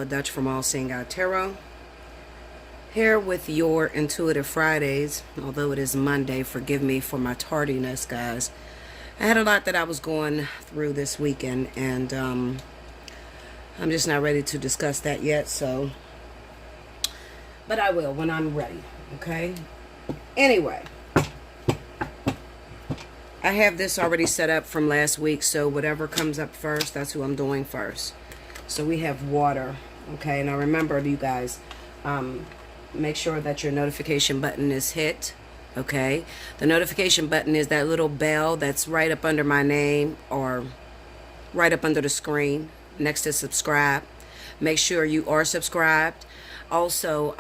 Dutch from Allseeingeyetarot. Here with your Intuitive Fridays. Although it is Monday, forgive me for my tardiness, guys. I had a lot that I was going through this weekend, and I'm just not ready to discuss that yet, so, but I will when I'm ready, okay? Anyway, I have this already set up from last week, so whatever comes up first, that's who I'm doing first. So we have water, okay? Now remember, you guys, make sure that your notification button is hit, okay? The notification button is that little bell that's right up under my name or right up under the screen next to subscribe. Make sure you are subscribed. Also,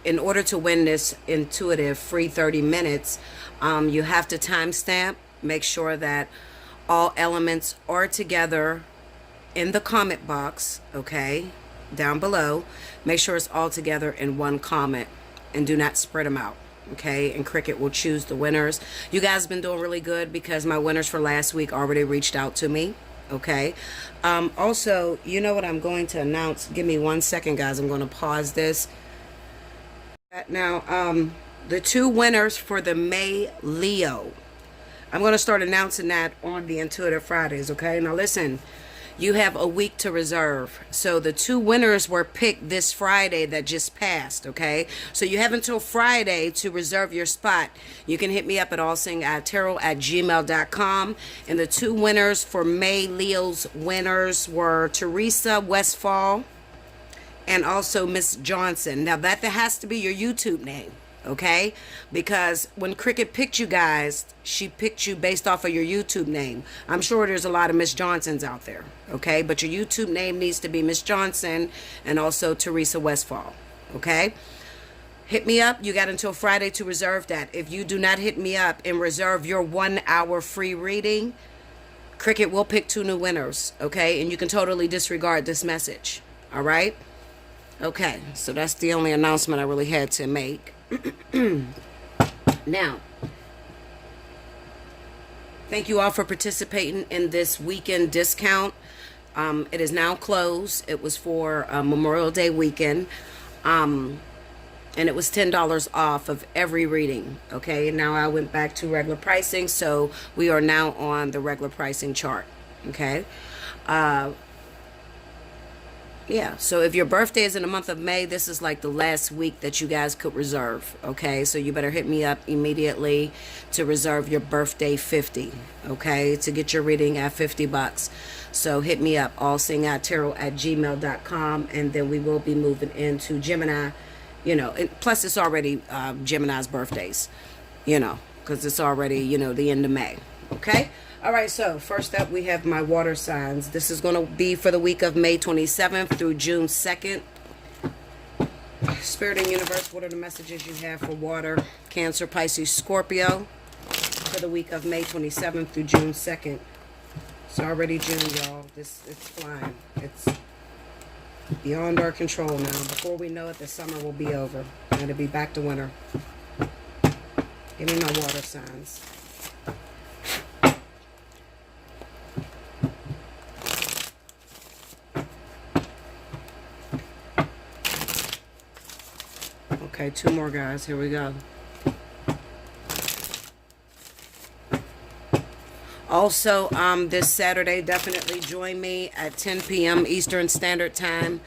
in order to win this intuitive free 30 minutes, you have to timestamp. Make sure that all elements are together in the comment box, okay, down below. Make sure it's all together in one comment and do not spread them out, okay? And Cricket will choose the winners. You guys have been doing really good because my winners for last week already reached out to me, okay? Also, you know what I'm going to announce? Give me 1 second, guys. I'm going to pause this. Now, the two winners for the May Leo, I'm going to start announcing that on the Intuitive Fridays, okay? Now, listen. You have a week to reserve. So the two winners were picked this Friday that just passed, okay? So you have until Friday to reserve your spot. You can hit me up at allseeingeyetarot@gmail.com. And the two winners for May Leo's winners were Teresa Westfall and also Miss Johnson. Now that has to be your YouTube name, okay? Because when Cricket picked you guys, she picked you based off of your YouTube name. I'm sure there's a lot of Miss Johnsons out there, okay? But your YouTube name needs to be Miss Johnson and also Teresa Westfall, okay? Hit me up. You got until Friday to reserve that. If you do not hit me up and reserve your 1 hour free reading, Cricket will pick two new winners, okay? And you can totally disregard this message, all right? Okay, so that's the only announcement I really had to make. Now, thank you all for participating in this weekend discount. It is now closed. It was for Memorial Day weekend, and it was $10 off of every reading, okay? Now I went back to regular pricing, so we are now on the regular pricing chart, okay? Yeah, so if your birthday is in the month of May, this is like the last week that you guys could reserve, okay? So you better hit me up immediately to reserve your birthday 50, okay? To get your reading at $50. So hit me up, allseeingeyetarot@gmail.com, and then we will be moving into Gemini, you know, and plus it's already Gemini's birthdays, you know, because it's already, you know, the end of May, okay? All right, so first up, we have my water signs. This is going to be for the week of May 27th through June 2nd. Spirit and Universe, what are the messages you have for water? Cancer, Pisces, Scorpio for the week of May 27th through June 2nd. It's already June, y'all. It's flying. It's beyond our control now. Before we know it, the summer will be over. And it'll be back to winter. Give me my water signs. Okay, two more, guys. Here we go. Also, this Saturday, definitely join me at 10 p.m. Eastern Standard Time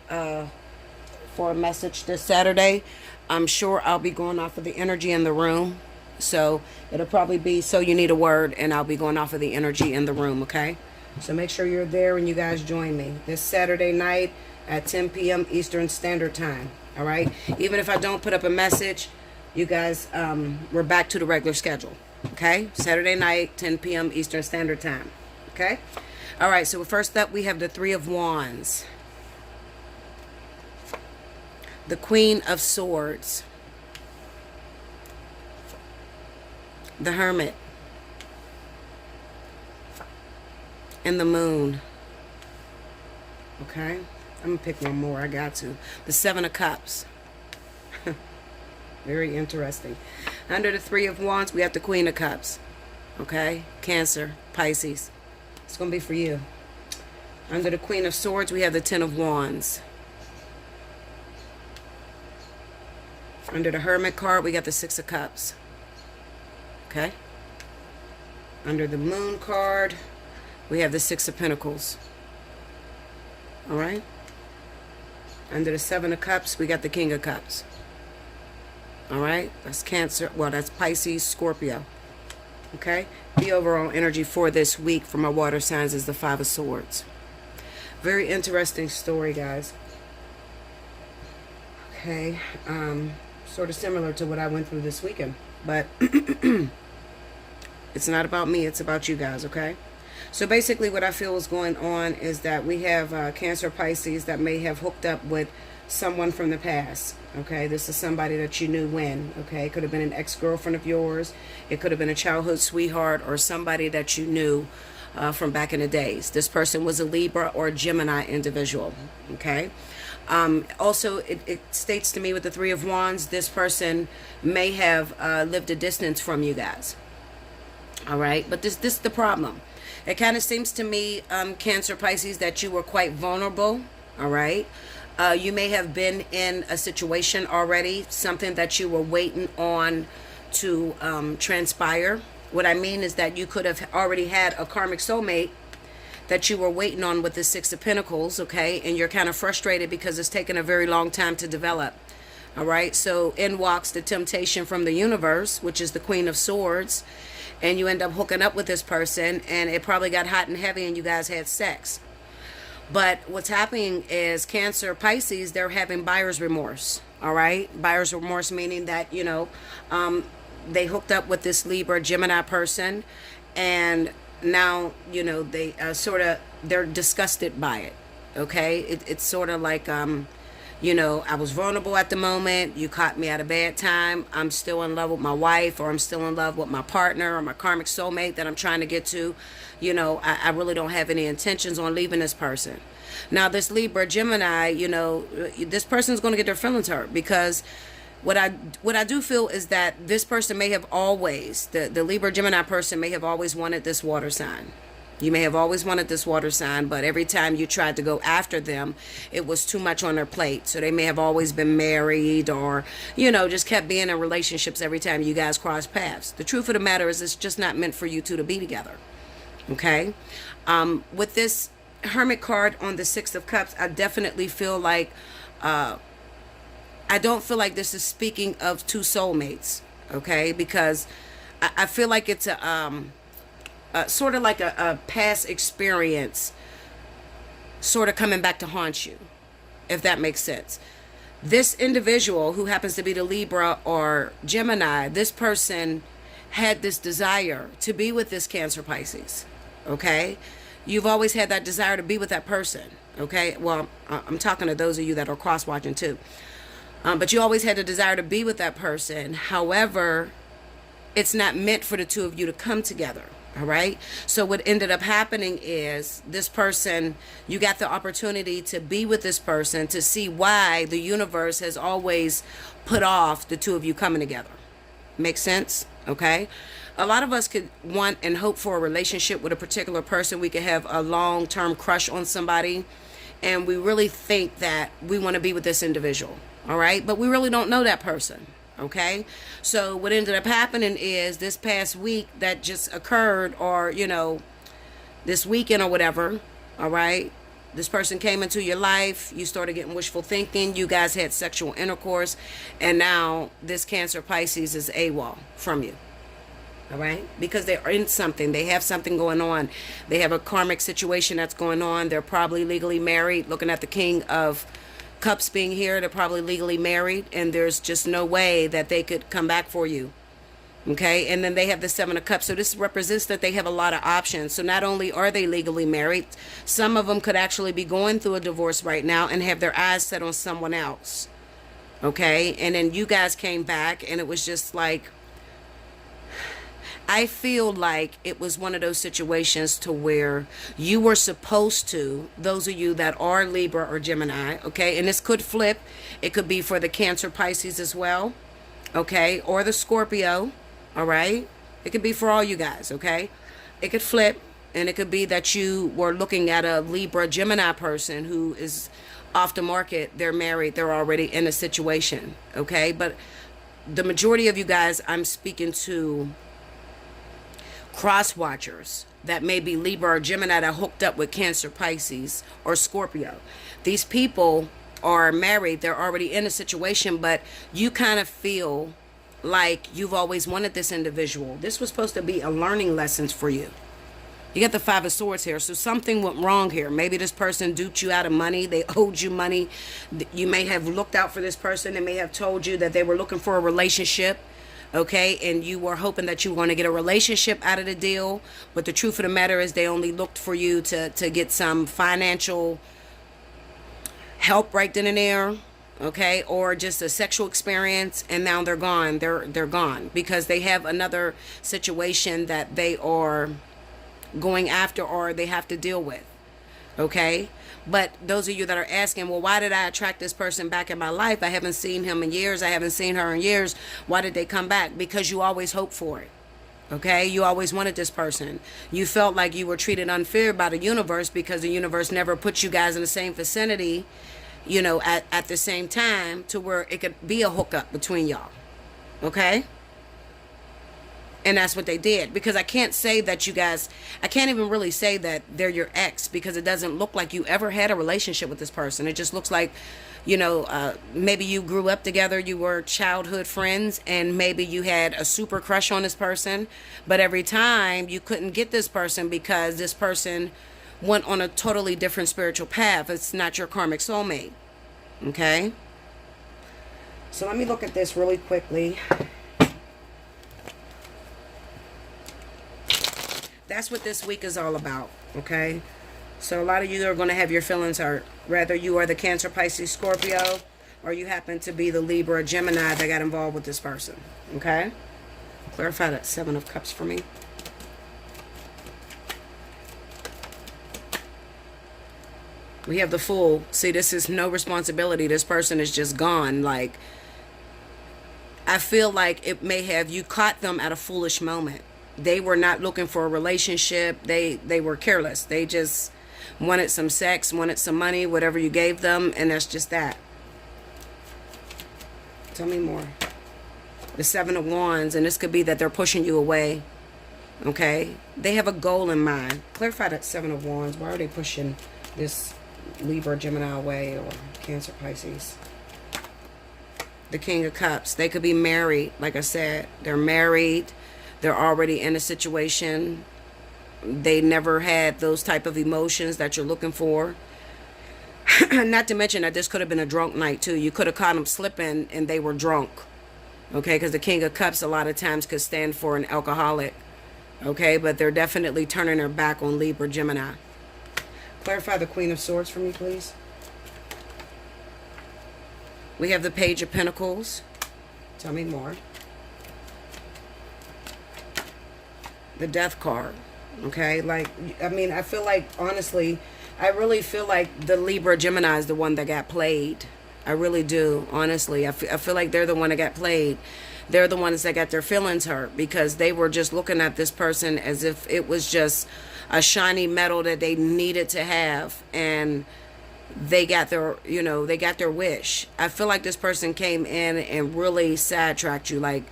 for a message this Saturday. I'm sure I'll be going off of the energy in the room. So it'll probably be So You Need a Word, and I'll be going off of the energy in the room, okay? So make sure you're there when you guys join me this Saturday night at 10 p.m. Eastern Standard Time. All right, even if I don't put up a message, you guys, we're back to the regular schedule, okay? Saturday night, 10 p.m. Eastern Standard Time, okay? All right, so first up, we have the Three of Wands, the Queen of Swords, the Hermit, and the Moon, okay? I'm going to pick one more. I got to. The Seven of Cups. Very interesting. Under the Three of Wands, we have the Queen of Cups. Okay? Cancer, Pisces. It's going to be for you. Under the Queen of Swords, we have the Ten of Wands. Under the Hermit card, we got the Six of Cups. Okay. Under the Moon card, we have the Six of Pentacles. All right. Under the Seven of Cups, we got the King of Cups. All right. That's Cancer. Well, that's Pisces, Scorpio. Okay. The overall energy for this week for my water signs is the Five of Swords. Very interesting story, guys. Okay. Sort of similar to what I went through this weekend. But it's not about me. It's about you guys, okay? So basically what I feel is going on is that we have Cancer, Pisces that may have hooked up with someone from the past, okay? This is somebody that you knew when, okay? It could have been an ex-girlfriend of yours. It could have been a childhood sweetheart or somebody that you knew from back in the days. This person was a Libra or a Gemini individual, okay? Also, it states to me with the Three of Wands, this person may have lived a distance from you guys. All right, but this is the problem. It kind of seems to me, Cancer, Pisces, that you were quite vulnerable. All right, you may have been in a situation already, something that you were waiting on to transpire. What I mean is that you could have already had a karmic soulmate that you were waiting on with the Six of Pentacles, okay? And you're kind of frustrated because it's taken a very long time to develop, all right? So in walks the temptation from the universe, which is the Queen of Swords, and you end up hooking up with this person, and it probably got hot and heavy, and you guys had sex. But what's happening is Cancer, Pisces, they're having buyer's remorse, all right? Buyer's remorse meaning that, you know, they hooked up with this Libra, Gemini person, and now, you know, they they're disgusted by it, okay? It's sort of like, you know, I was vulnerable at the moment. You caught me at a bad time. I'm still in love with my wife, or I'm still in love with my partner or my karmic soulmate that I'm trying to get to. You know, I really don't have any intentions on leaving this person. Now, this Libra, Gemini, you know, this person's going to get their feelings hurt because what I do feel is that this person may have always, the Libra Gemini person may have always wanted this water sign. You may have always wanted this water sign, but every time you tried to go after them, it was too much on their plate. So they may have always been married or, you know, just kept being in relationships every time you guys cross paths. The truth of the matter is it's just not meant for you two to be together. Okay? With this Hermit card on the Six of Cups, I definitely feel like I don't feel like this is speaking of two soulmates, okay? Because I feel like it's a sort of like a past experience sort of coming back to haunt you, if that makes sense. This individual who happens to be the Libra or Gemini, this person had this desire to be with this Cancer, Pisces, okay? You've always had that desire to be with that person, okay? Well, I'm talking to those of you that are cross-watching too. But you always had a desire to be with that person. However, it's not meant for the two of you to come together. All right. So what ended up happening is this person, you got the opportunity to be with this person to see why the universe has always put off the two of you coming together. Makes sense? Okay. A lot of us could want and hope for a relationship with a particular person. We could have a long-term crush on somebody, and we really think that we want to be with this individual. All right. But we really don't know that person. Okay. So what ended up happening is this past week that just occurred, or, you know, this weekend or whatever. All right. This person came into your life. You started getting wishful thinking. You guys had sexual intercourse. And now this Cancer, Pisces is AWOL from you. All right. Because they're in something. They have something going on. They have a karmic situation that's going on. They're probably legally married. Looking at the King of Cups being here, they're probably legally married, and there's just no way that they could come back for you. Okay. And then they have the Seven of Cups. So this represents that they have a lot of options. So not only are they legally married, some of them could actually be going through a divorce right now and have their eyes set on someone else. Okay. And then you guys came back, and it was just like, I feel like it was one of those situations to where you were supposed to, those of you that are Libra or Gemini, okay, and this could flip. It could be for the Cancer, Pisces as well, okay, or the Scorpio, all right. It could be for all you guys, okay. It could flip. And it could be that you were looking at a Libra Gemini person who is off the market. They're married. They're already in a situation. Okay. But the majority of you guys, I'm speaking to cross watchers that may be Libra or Gemini that hooked up with Cancer, Pisces, or Scorpio. These people are married. They're already in a situation, but you kind of feel like you've always wanted this individual. This was supposed to be a learning lesson for you. You got the Five of Swords here. So something went wrong here. Maybe this person duped you out of money. They owed you money. You may have looked out for this person. They may have told you that they were looking for a relationship. Okay. And you were hoping that you were going to get a relationship out of the deal. But the truth of the matter is they only looked for you to get some financial help right then and there. Okay. Or just a sexual experience. And now they're gone. They're gone because they have another situation that they are going after or they have to deal with. Okay. But those of you that are asking, well, why did I attract this person back in my life? I haven't seen him in years. I haven't seen her in years. Why did they come back? Because you always hoped for it. Okay. You always wanted this person. You felt like you were treated unfair by the universe because the universe never put you guys in the same vicinity, you know, at the same time to where it could be a hookup between y'all. Okay. And that's what they did. Because I can't say that you guys, I can't even really say that they're your ex because it doesn't look like you ever had a relationship with this person. It just looks like, you know, maybe you grew up together, you were childhood friends, and maybe you had a super crush on this person. But every time you couldn't get this person because this person went on a totally different spiritual path. It's not your karmic soulmate. Okay? So let me look at this really quickly. That's what this week is all about, okay? So a lot of you are going to have your feelings hurt. Whether you are the Cancer, Pisces, Scorpio, or you happen to be the Libra or Gemini that got involved with this person, okay? Clarify that Seven of Cups for me. We have the Fool. See, this is no responsibility. This person is just gone. Like, I feel like it may have, you caught them at a foolish moment. They were not looking for a relationship. They were careless. They just wanted some sex, wanted some money, whatever you gave them, and that's just that. Tell me more. The Seven of Wands, and this could be that they're pushing you away. Okay? They have a goal in mind. Clarify that Seven of Wands. Why are they pushing this Libra, Gemini away, or Cancer, Pisces? The King of Cups. They could be married. Like I said, they're married. They're already in a situation. They never had those type of emotions that you're looking for. Not to mention that this could have been a drunk night too. You could have caught them slipping and they were drunk. Okay, because the King of Cups a lot of times could stand for an alcoholic. Okay, but they're definitely turning their back on Libra, Gemini. Clarify the Queen of Swords for me, please. We have the Page of Pentacles. Tell me more. The Death card. Okay, like, I mean, I feel like, honestly, I really feel like the Libra Gemini is the one that got played. I really do, honestly. I feel like they're the one that got played. They're the ones that got their feelings hurt because they were just looking at this person as if it was just a shiny metal that they needed to have, and they got their, you know, they got their wish. I feel like this person came in and really sidetracked you, like,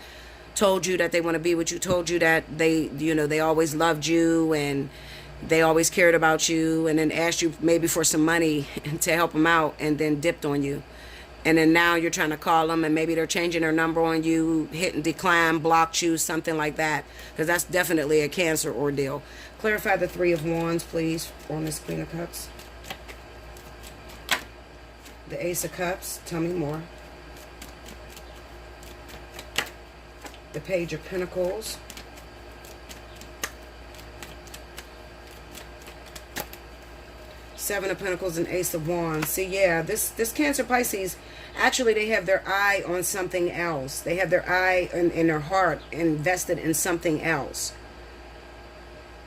told you that they want to be with you, told you that they, you know, they always loved you and they always cared about you, and then asked you maybe for some money to help them out, and then dipped on you. And then now you're trying to call them, and maybe they're changing their number on you, hit and decline, blocked you, something like that. Because that's definitely a Cancer ordeal. Clarify the Three of Wands, please, on this Queen of Cups. The Ace of Cups, tell me more. The Page of Pentacles. Seven of Pentacles and Ace of Wands. See, yeah, this Cancer, Pisces, actually they have their eye on something else. They have their eye in their heart invested in something else.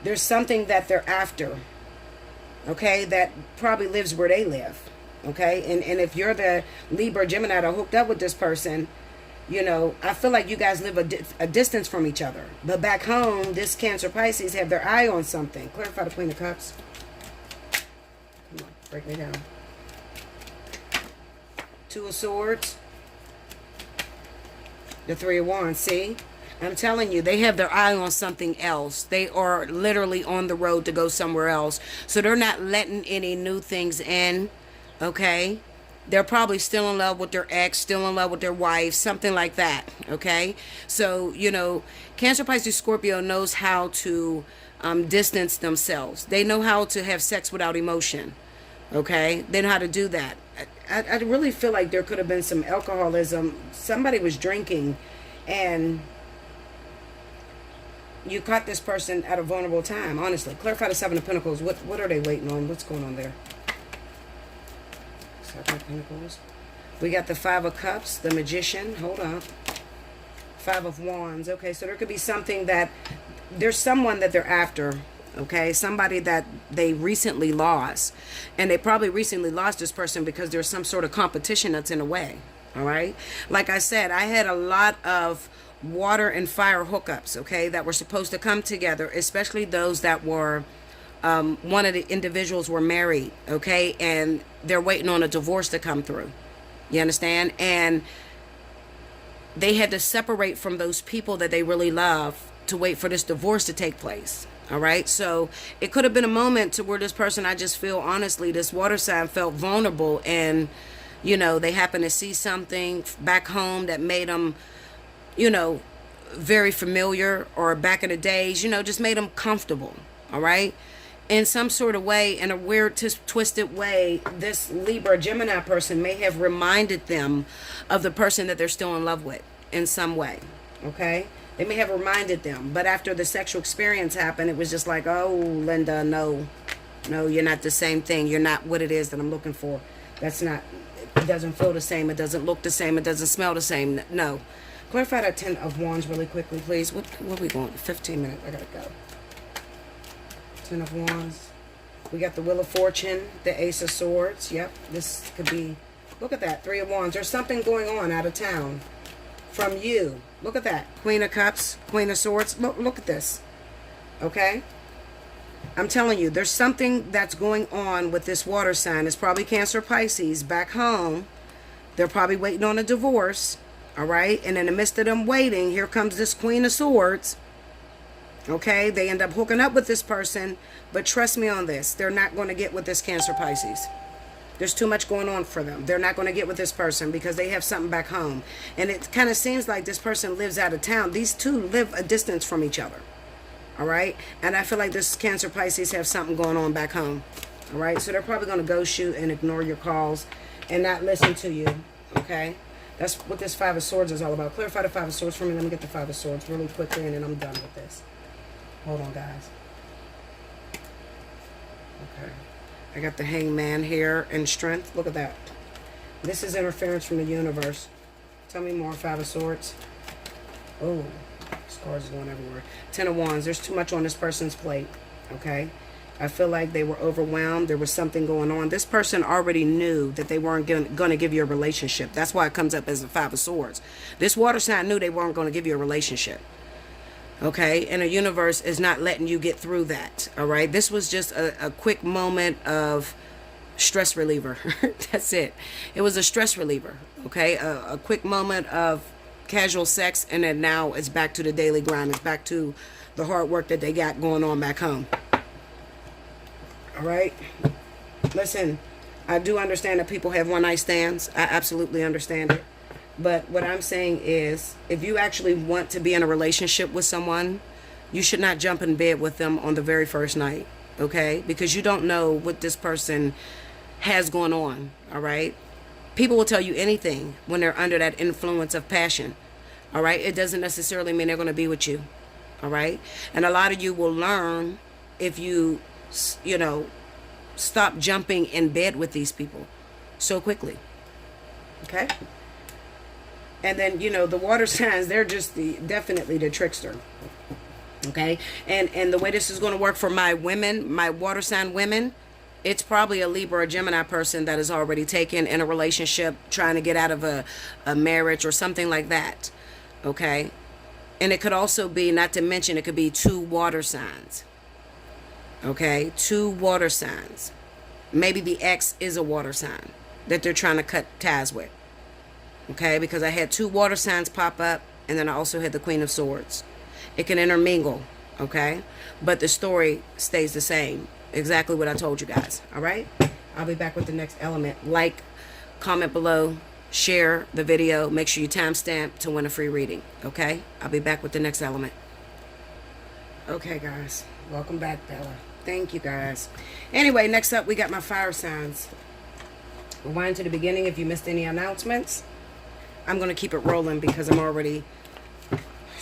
There's something that they're after, okay, that probably lives where they live, okay? And if you're the Libra, Gemini that hooked up with this person, You know, I feel like you guys live a distance from each other. But back home, this Cancer Pisces have their eye on something. Clarify the Queen of Cups. Come on, break me down. Two of Swords. The Three of Wands. See? I'm telling you, they have their eye on something else. They are literally on the road to go somewhere else. So they're not letting any new things in. Okay? They're probably still in love with their ex, still in love with their wife, something like that. Okay? So, you know, Cancer, Pisces, Scorpio knows how to distance themselves. They know how to have sex without emotion. Okay? They know how to do that. I really feel like there could have been some alcoholism. Somebody was drinking and you caught this person at a vulnerable time, honestly. Clarify the Seven of Pentacles. What are they waiting on? What's going on there? Seven of Pentacles. We got the Five of Cups, the Magician. Hold on. Five of Wands. Okay, so there could be something that there's someone that they're after. Okay, somebody that they recently lost. And they probably recently lost this person because there's some sort of competition that's in the way. All right. Like I said, I had a lot of water and fire hookups, okay, that were supposed to come together, especially those that were, one of the individuals were married, okay, and they're waiting on a divorce to come through. You understand? And they had to separate from those people that they really love to wait for this divorce to take place. All right. So it could have been a moment to where this person, I just feel honestly, this water sign felt vulnerable, and, you know, they happened to see something back home that made them, you know, very familiar, or back in the days, you know, just made them comfortable. All right. In some sort of way, in a weird, twisted way, this Libra, Gemini person may have reminded them of the person that they're still in love with in some way. Okay. They may have reminded them, but after the sexual experience happened, it was just like, oh, Linda, no, you're not the same thing. You're not what it is that I'm looking for. That's not, it doesn't feel the same. It doesn't look the same. It doesn't smell the same. No. Clarify that Ten of Wands really quickly, please. What are we going? 15 minutes. I gotta go. Ten of Wands. We got the Wheel of Fortune, the Ace of Swords. Yep, this could be, look at that, Three of Wands. There's something going on out of town from you. Look at that. Queen of Cups, Queen of Swords. Look at this. Okay? I'm telling you, there's something that's going on with this water sign. It's probably Cancer, Pisces back home. They're probably waiting on a divorce. All right? And in the midst of them waiting, here comes this Queen of Swords. Okay? They end up hooking up with this person. But trust me on this. They're not going to get with this Cancer, Pisces. There's too much going on for them. They're not going to get with this person because they have something back home. And it kind of seems like this person lives out of town. These two live a distance from each other. All right? And I feel like this Cancer, Pisces have something going on back home. All right? So they're probably going to go shoot and ignore your calls and not listen to you. Okay? That's what this Five of Swords is all about. Clarify the Five of Swords for me. Let me get the Five of Swords really quickly, and then I'm done with this. Hold on, guys. Okay. I got the Hangman here and Strength. Look at that. This is interference from the universe. Tell me more, Five of Swords. Oh, stars going everywhere. Ten of Wands. There's too much on this person's plate. Okay? I feel like they were overwhelmed. There was something going on. This person already knew that they weren't going to give you a relationship. That's why it comes up as the Five of Swords. This water sign knew they weren't going to give you a relationship. Okay? And the universe is not letting you get through that. All right? This was just a quick moment of stress reliever. That's it. It was a stress reliever. Okay? A quick moment of casual sex, and then now it's back to the daily grind. It's back to the hard work that they got going on back home. All right? Listen, I do understand that people have one-night stands. I absolutely understand it. But what I'm saying is, if you actually want to be in a relationship with someone, you should not jump in bed with them on the very first night, okay? Because you don't know what this person has going on, all right? People will tell you anything when they're under that influence of passion, all right? It doesn't necessarily mean they're going to be with you, all right? And a lot of you will learn if you know, stop jumping in bed with these people so quickly, okay? And then, you know, the water signs, they're just definitely the trickster. Okay? And the way this is going to work for my women, my water sign women, it's probably a Libra or Gemini person that is already taken in a relationship, trying to get out of a marriage or something like that. Okay? And it could also be, not to mention, it could be 2 water signs. Okay? 2 water signs. Maybe the ex is a water sign that they're trying to cut ties with. Okay? Because I had 2 water signs pop up, and then I also had the Queen of Swords. It can intermingle. Okay? But the story stays the same. Exactly what I told you guys. All right? I'll be back with the next element. Like, comment below, share the video. Make sure you timestamp to win a free reading. Okay? I'll be back with the next element. Okay, guys. Welcome back, Bella. Thank you, guys. Anyway, next up, we got my fire signs. Rewind to the beginning if you missed any announcements. I'm going to keep it rolling because I'm already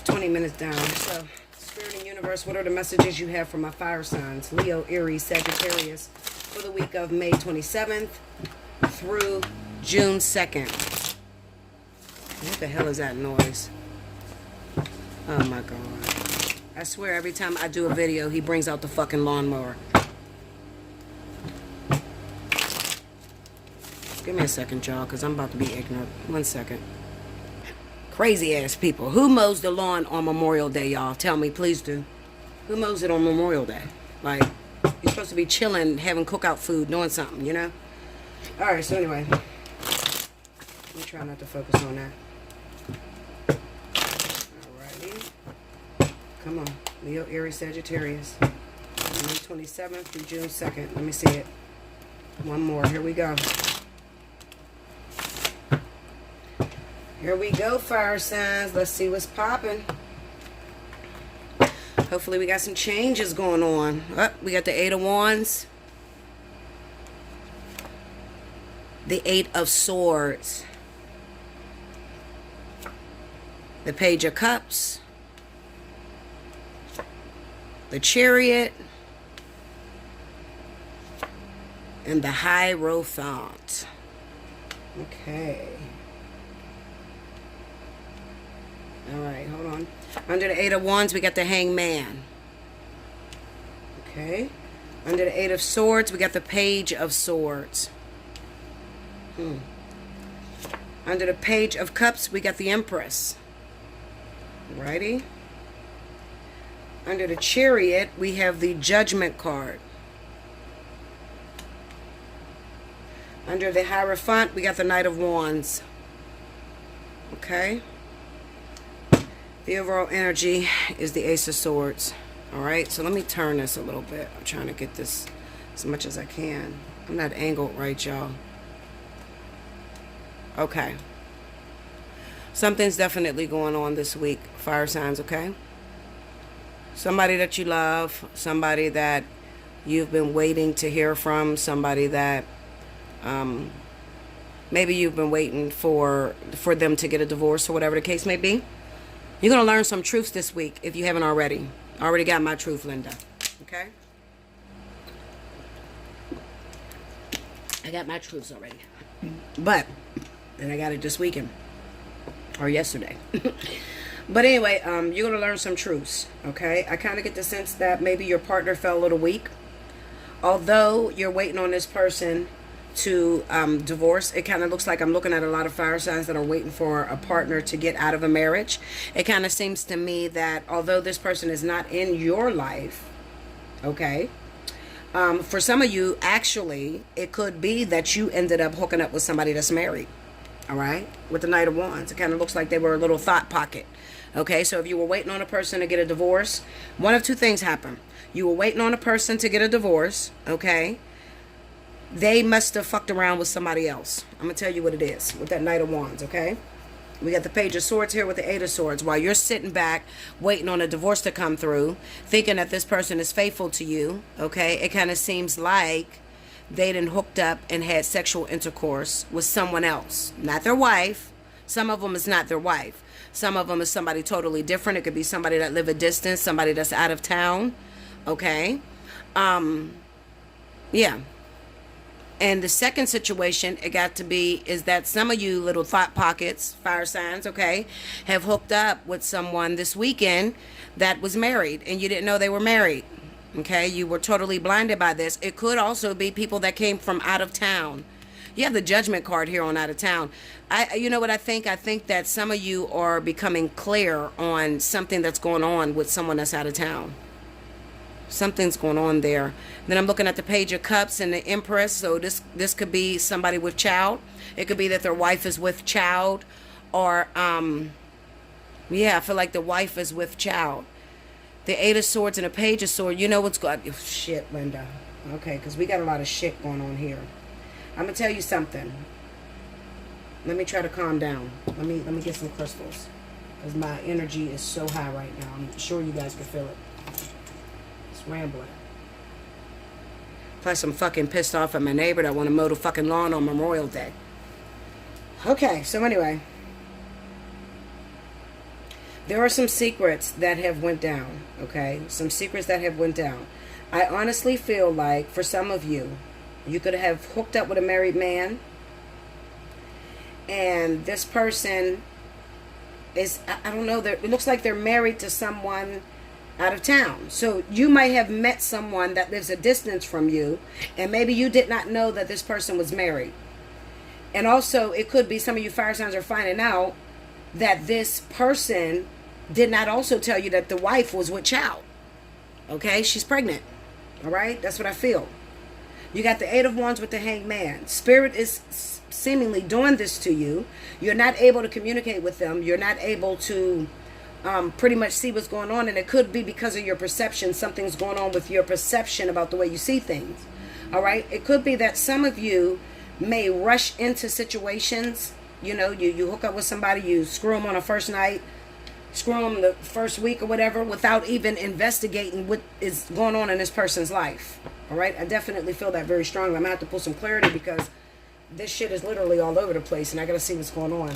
20 minutes down. So, Spirit and Universe, what are the messages you have for my fire signs? Leo, Aries, Sagittarius, for the week of May 27th through June 2nd. What the hell is that noise? Oh my God. I swear every time I do a video, he brings out the fucking lawnmower. Give me a second, y'all, because I'm about to be ignorant. 1 second. Crazy ass people. Who mows the lawn on Memorial Day, y'all? Tell me, please do. Who mows it on Memorial Day? Like, you're supposed to be chilling, having cookout food, doing something, you know? Alright, so anyway. Let me try not to focus on that. Alrighty. Come on. Leo, Aries, Sagittarius. May 27th through June 2nd. Let me see it. One more. Here we go. Here we go, fire signs. Let's see what's popping. Hopefully we got some changes going on. Oh, we got the 8 of Wands. The 8 of Swords. The Page of Cups. The Chariot. And the Hierophant. Okay. Alright, hold on. Under the 8 of Wands, we got the Hangman. Okay. Under the 8 of Swords, we got the Page of Swords. Under the Page of Cups, we got the Empress. Alrighty. Under the Chariot, we have the Judgment card. Under the Hierophant, we got the Knight of Wands. Okay. The overall energy is the Ace of Swords. Alright, so let me turn this a little bit. I'm trying to get this as much as I can. I'm not angled right, y'all. Okay. Something's definitely going on this week, fire signs, okay? Somebody that you love, somebody that you've been waiting to hear from, somebody that maybe you've been waiting for them to get a divorce or whatever the case may be. You're going to learn some truths this week if you haven't already. I already got my truth, Linda. Okay? I got my truths already. But, then I got it this weekend. Or yesterday. But anyway, you're going to learn some truths. Okay? I kind of get the sense that maybe your partner fell a little weak. Although you're waiting on this person to divorce, it kind of looks like I'm looking at a lot of fire signs that are waiting for a partner to get out of a marriage. It kind of seems to me that although this person is not in your life, okay, for some of you, actually, it could be that you ended up hooking up with somebody that's married. All right, with the Knight of Wands, it kind of looks like they were a little thought pocket. Okay, so if you were waiting on a person to get a divorce, one of two things happened. You were waiting on a person to get a divorce, okay? They must have fucked around with somebody else. I'm going to tell you what it is with that Knight of Wands, okay? We got the Page of Swords here with the 8 of Swords. While you're sitting back, waiting on a divorce to come through, thinking that this person is faithful to you, okay? It kind of seems like they done hooked up and had sexual intercourse with someone else. Not their wife. Some of them is not their wife. Some of them is somebody totally different. It could be somebody that live a distance, somebody that's out of town, okay? Yeah. And the second situation, it got to be, is that some of you little thought pockets, fire signs, okay, have hooked up with someone this weekend that was married, and you didn't know they were married, Okay, you were totally blinded by this. It could also be people that came from out of town. You have the judgment card here on out of town. You know what I think? I think that some of you are becoming clear on something that's going on with someone that's out of town. Something's going on there. Then I'm looking at the Page of Cups and the Empress. So this could be somebody with child. It could be that their wife is with child, or yeah, I feel like the wife is with child. The Eight of Swords and the Page of Swords. You know what's going on. Shit, Linda. Okay, because we got a lot of shit going on here. I'm going to tell you something. Let me try to calm down. Let me get some crystals. Because my energy is so high right now. I'm sure you guys can feel it. It's rambling. Plus, I'm fucking pissed off at my neighbor that want to mow the fucking lawn on Memorial Day. Okay, so anyway. There are some secrets that have went down, okay? Some secrets that have went down. I honestly feel like, for some of you, you could have hooked up with a married man, and this person is, I don't know, it looks like they're married to someone out of town. So you might have met someone that lives a distance from you, and maybe you did not know that this person was married. And also, it could be some of you fire signs are finding out that this person did not also tell you that the wife was with child. Okay? She's pregnant. All right? That's what I feel. You got the Eight of Wands with the Hanged Man. Spirit is seemingly doing this to you. You're not able to communicate with them. You're not able to pretty much see what's going on. And it could be because of your perception. Something's going on with your perception about the way you see things. All right? It could be that some of you may rush into situations. You know, you hook up with somebody, you screw them on a first night, screw them the first week or whatever, without even investigating what is going on in this person's life. All right? I definitely feel that very strongly. I'm going to have to pull some clarity because this shit is literally all over the place and I got to see what's going on.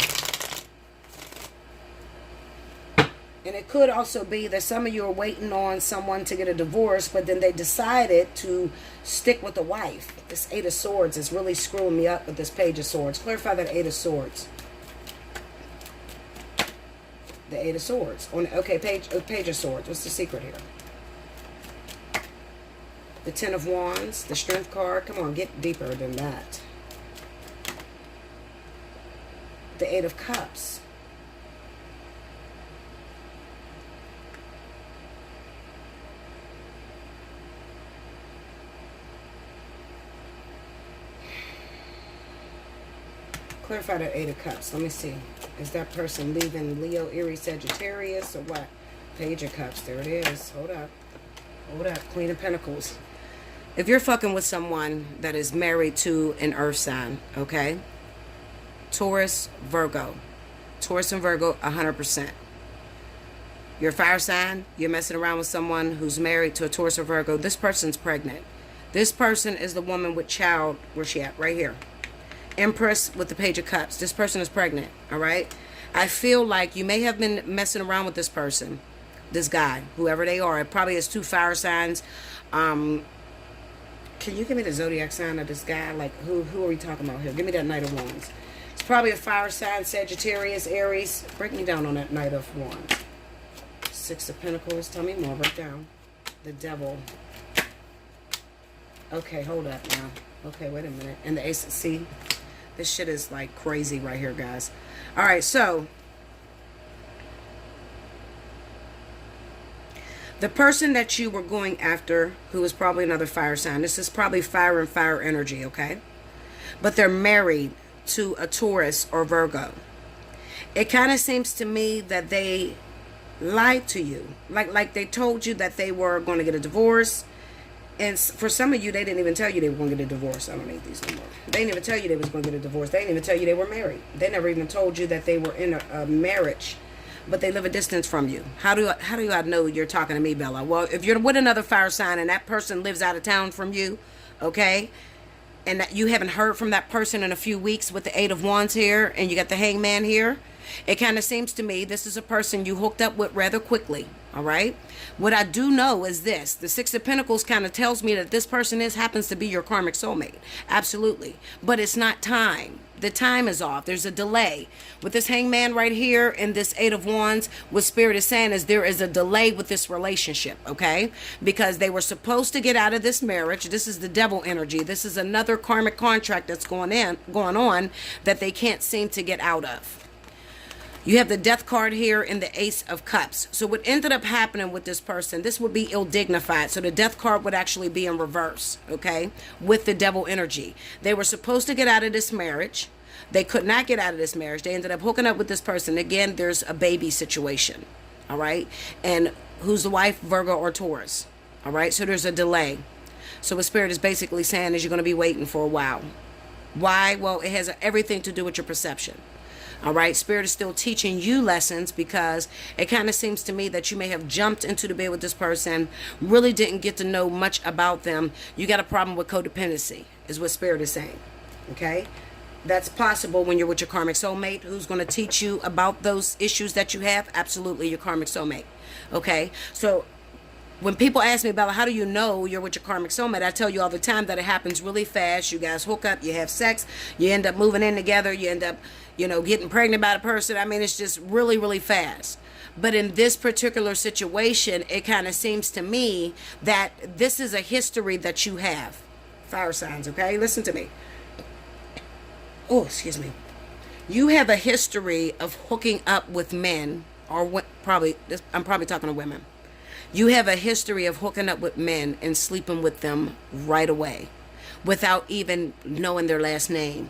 And it could also be that some of you are waiting on someone to get a divorce, but then they decided to stick with the wife. This Eight of Swords is really screwing me up with this Page of Swords. Clarify that Eight of Swords. The Eight of Swords. Okay, Page of Swords. What's the secret here? The Ten of Wands, the Strength card. Come on, get deeper than that. The Eight of Cups. Clarify that Eight of Cups. Let me see. Is that person leaving Leo, Aries, Sagittarius, or what? Page of Cups. There it is. Hold up. Hold up. Queen of Pentacles. If you're fucking with someone that is married to an earth sign, okay? Taurus, Virgo. Taurus and Virgo, 100%. You're a fire sign. You're messing around with someone who's married to a Taurus or Virgo. This person's pregnant. This person is the woman with child. Where's she at? Right here. Empress with the Page of Cups. This person is pregnant, all right? I feel like you may have been messing around with this person, this guy, whoever they are. It probably is two fire signs. Can you give me the zodiac sign of this guy? Like, who are we talking about here? Give me that Knight of Wands. It's probably a fire sign, Sagittarius, Aries. Break me down on that Knight of Wands. Six of Pentacles. Tell me more. Break down. The Devil. Okay, hold up now. Okay, wait a minute. And the Ace of C. This shit is like crazy right here, guys. All right, so the person that you were going after, who is probably another fire sign, this is probably fire and fire energy, okay? But they're married to a Taurus or Virgo. It kind of seems to me that they lied to you. Like they told you that they were going to get a divorce. And for some of you, they didn't even tell you they were going to get a divorce. I don't need these no more. They didn't even tell you they was going to get a divorce. They didn't even tell you they were married. They never even told you that they were in a marriage, but they live a distance from you. How do I know you're talking to me, Bella? Well, if you're with another fire sign and that person lives out of town from you, okay, and that you haven't heard from that person in a few weeks with the Eight of Wands here, and you got the Hanged Man here, it kind of seems to me this is a person you hooked up with rather quickly. All right. What I do know is this. The Six of Pentacles kind of tells me that this person happens to be your karmic soulmate. Absolutely. But it's not time. the time is off. There's a delay. With this hangman right here and this Eight of Wands, what Spirit is saying is there is a delay with this relationship, okay? Because they were supposed to get out of this marriage. This is the devil energy. This is another karmic contract that's going on that they can't seem to get out of. You have the Death card here and the Ace of Cups. So what ended up happening with this person, this would be ill-dignified. So the Death card would actually be in reverse, okay, with the devil energy. They were supposed to get out of this marriage. They could not get out of this marriage. They ended up hooking up with this person. Again, there's a baby situation, all right? And who's the wife? Virgo or Taurus, all right? So there's a delay. So what Spirit is basically saying is you're going to be waiting for a while. Why? Well, it has everything to do with your perception. All right, Spirit is still teaching you lessons because it kind of seems to me that you may have jumped into the bed with this person, really didn't get to know much about them. You got a problem with codependency, is what Spirit is saying. Okay, that's possible when you're with your karmic soulmate who's going to teach you about those issues that you have. Absolutely, your karmic soulmate. Okay, so when people ask me about how do you know you're with your karmic soulmate, I tell you all the time that it happens really fast. You guys hook up, you have sex, you end up moving in together, you end up, you know, getting pregnant by the person. I mean, it's just really, really fast. But in this particular situation, it kind of seems to me that this is a history that you have. Fire signs, okay? Listen to me. Oh, excuse me. You have a history of hooking up with men, or I'm probably talking to women. You have a history of hooking up with men and sleeping with them right away without even knowing their last name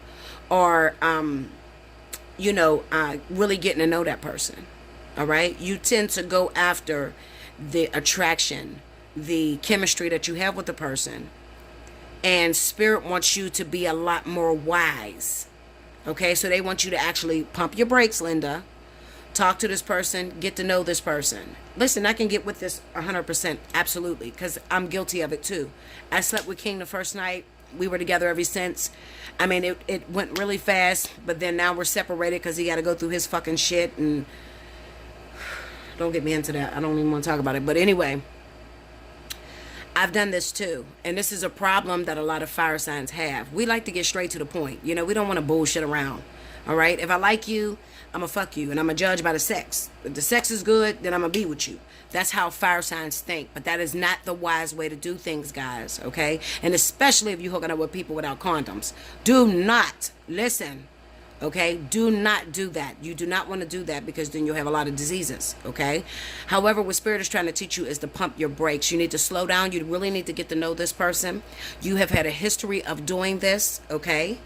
or, really getting to know that person. All right. You tend to go after the attraction, the chemistry that you have with the person. And Spirit wants you to be a lot more wise. Okay. So they want you to actually pump your brakes, Linda. Talk to this person, get to know this person. Listen, I can get with this 100%, absolutely, because I'm guilty of it too. I slept with King the first night. We were together ever since. I mean, it went really fast, but then now we're separated because he got to go through his fucking shit, and don't get me into that. I don't even want to talk about it. But anyway, I've done this too, and this is a problem that a lot of fire signs have. We like to get straight to the point. You know, we don't want to bullshit around. All right? If I like you, I'm going to fuck you, and I'm going to judge by the sex. If the sex is good, then I'm going to be with you. That's how fire signs think, but that is not the wise way to do things, guys, okay? And especially if you're hooking up with people without condoms. Do not, listen, okay? Do not do that. You do not want to do that because then you'll have a lot of diseases, okay? However, what Spirit is trying to teach you is to pump your brakes. You need to slow down. You really need to get to know this person. You have had a history of doing this, okay?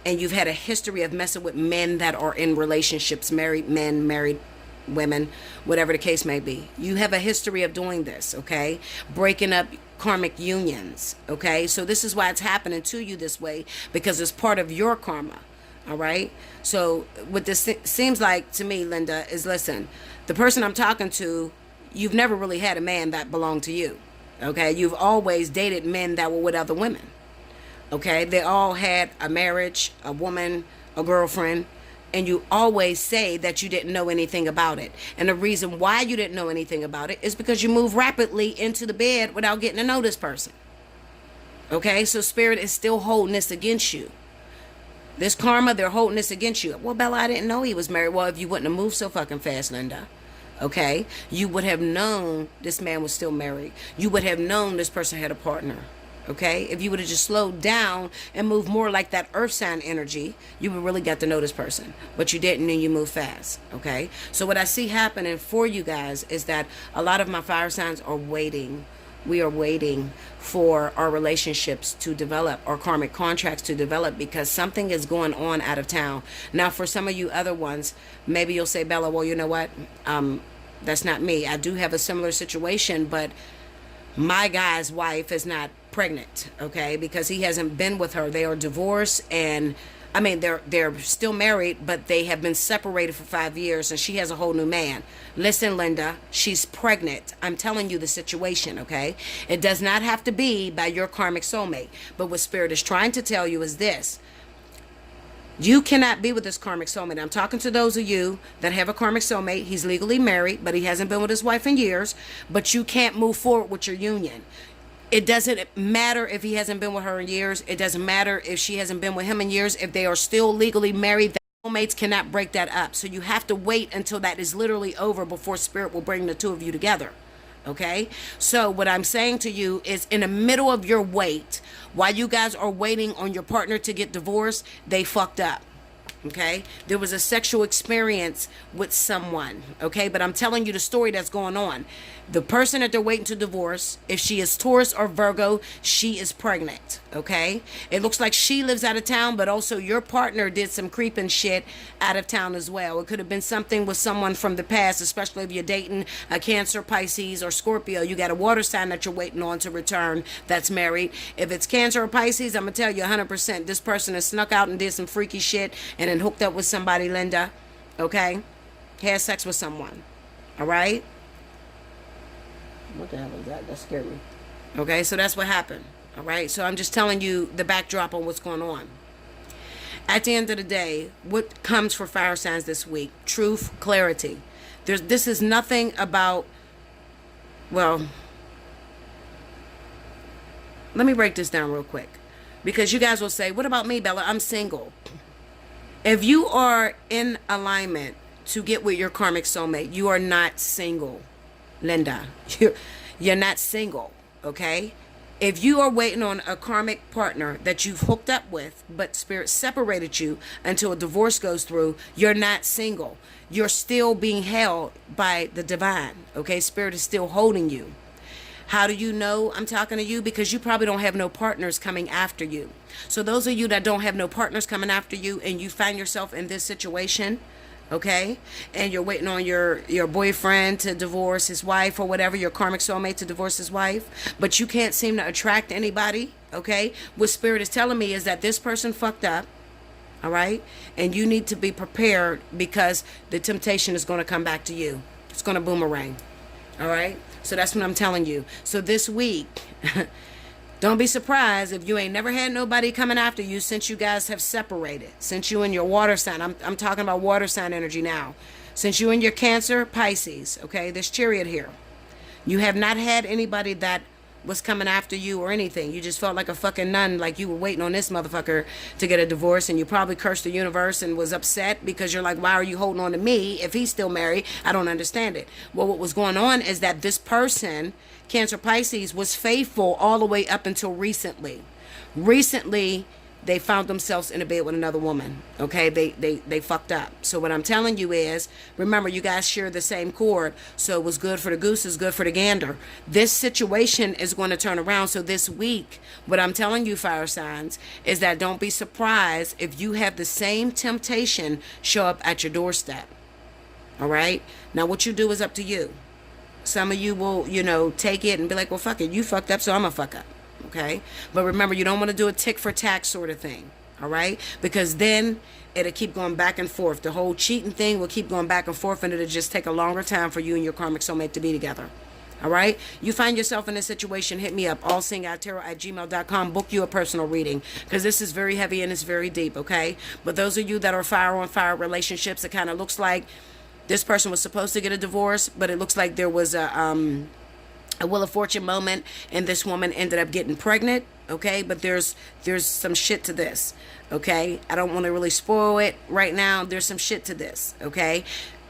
And you've had a history of messing with men that are in relationships, married men, married women, whatever the case may be. You have a history of doing this, okay? Breaking up karmic unions, okay? So this is why it's happening to you this way, because it's part of your karma, all right? So what this seems like to me, Linda, is listen, the person I'm talking to, you've never really had a man that belonged to you, okay? You've always dated men that were with other women. Okay, they all had a marriage, a woman, a girlfriend, and you always say that you didn't know anything about it. And the reason why you didn't know anything about it is because you move rapidly into the bed without getting to know this person. Okay, so Spirit is still holding this against you. This karma, they're holding this against you. Well, Bella, I didn't know he was married. Well, if you wouldn't have moved so fucking fast, Linda, okay, you would have known this man was still married. You would have known this person had a partner. Okay, if you would have just slowed down and moved more like that earth sign energy, you would really get to know this person. But you didn't, and you move fast. Okay, so what I see happening for you guys is that a lot of my fire signs are waiting. We are waiting for our relationships to develop, our karmic contracts to develop, because something is going on out of town. Now, for some of you other ones, maybe you'll say, Bella, well, you know what? That's not me. I do have a similar situation, but my guy's wife is not pregnant, okay, because he hasn't been with her. They are divorced, and I mean they're still married, but they have been separated for 5 years, and she has a whole new man. Listen, Linda, she's pregnant. I'm telling you the situation, okay? It does not have to be by your karmic soulmate, but what Spirit is trying to tell you is this: you cannot be with this karmic soulmate. I'm talking to those of you that have a karmic soulmate. He's legally married, but he hasn't been with his wife in years, but you can't move forward with your union. It doesn't matter if he hasn't been with her in years. It doesn't matter if she hasn't been with him in years. If they are still legally married, the soulmates cannot break that up. So you have to wait until that is literally over before spirit will bring the two of you together. Okay? So what I'm saying to you is, in the middle of your wait, while you guys are waiting on your partner to get divorced, they fucked up. Okay, there was a sexual experience with someone. Okay, but I'm telling you the story that's going on. The person that they're waiting to divorce, if she is Taurus or Virgo, she is pregnant. Okay, it looks like she lives out of town, but also your partner did some creeping shit out of town as well. It could have been something with someone from the past, especially if you're dating a Cancer, Pisces, or Scorpio. You got a water sign that you're waiting on to return that's married. If it's Cancer or Pisces, I'm gonna tell you 100% this person has snuck out and did some freaky shit and then hooked up with somebody, Linda. Okay, had sex with someone. All right. What the hell is that? That scared me. Okay, so that's what happened. All right, so I'm just telling you the backdrop on what's going on. At the end of the day, what comes for fire signs this week? Truth, clarity. This is nothing about, well, let me break this down real quick. Because you guys will say, what about me, Bella? I'm single. If you are in alignment to get with your karmic soulmate, you are not single, Linda. You're not single, okay? If you are waiting on a karmic partner that you've hooked up with, but spirit separated you until a divorce goes through, you're not single. You're still being held by the divine, okay? Spirit is still holding you. How do you know I'm talking to you? Because you probably don't have no partners coming after you. So those of you that don't have no partners coming after you and you find yourself in this situation, okay, and you're waiting on your boyfriend to divorce his wife or whatever, your karmic soulmate to divorce his wife, but you can't seem to attract anybody, okay, what spirit is telling me is that this person fucked up, all right, and you need to be prepared because the temptation is going to come back to you. It's going to boomerang, all right. So that's what I'm telling you. So this week, don't be surprised if you ain't never had nobody coming after you since you guys have separated. Since you and your water sign, I'm talking about water sign energy now. Since you and your Cancer, Pisces, okay, this chariot here. You have not had anybody that was coming after you or anything. You just felt like a fucking nun, like you were waiting on this motherfucker to get a divorce, and you probably cursed the universe and was upset because you're like, why are you holding on to me if he's still married? I don't understand it. Well, what was going on is that this person, Cancer, Pisces, was faithful all the way up until recently. Recently, they found themselves in a bed with another woman. Okay, they fucked up. So what I'm telling you is, remember, you guys share the same cord. So what's good for the goose is good for the gander. This situation is going to turn around. So this week, what I'm telling you, fire signs, is that don't be surprised if you have the same temptation show up at your doorstep. All right. Now what you do is up to you. Some of you will, take it and be like, well, fuck it. You fucked up, so I'm gonna fuck up. Okay, but remember, you don't want to do a tick for tack sort of thing, all right? Because then it'll keep going back and forth. The whole cheating thing will keep going back and forth, and it'll just take a longer time for you and your karmic soulmate to be together. All right, you find yourself in this situation, hit me up, allseeingeyetarot@gmail.com. Book you a personal reading, because this is very heavy and it's very deep. Okay, but those of you that are fire on fire relationships, it kind of looks like this person was supposed to get a divorce, but it looks like there was a Wheel of Fortune moment, and this woman ended up getting pregnant. Okay, but there's some shit to this. Okay, I don't want to really spoil it right now. There's some shit to this. Okay,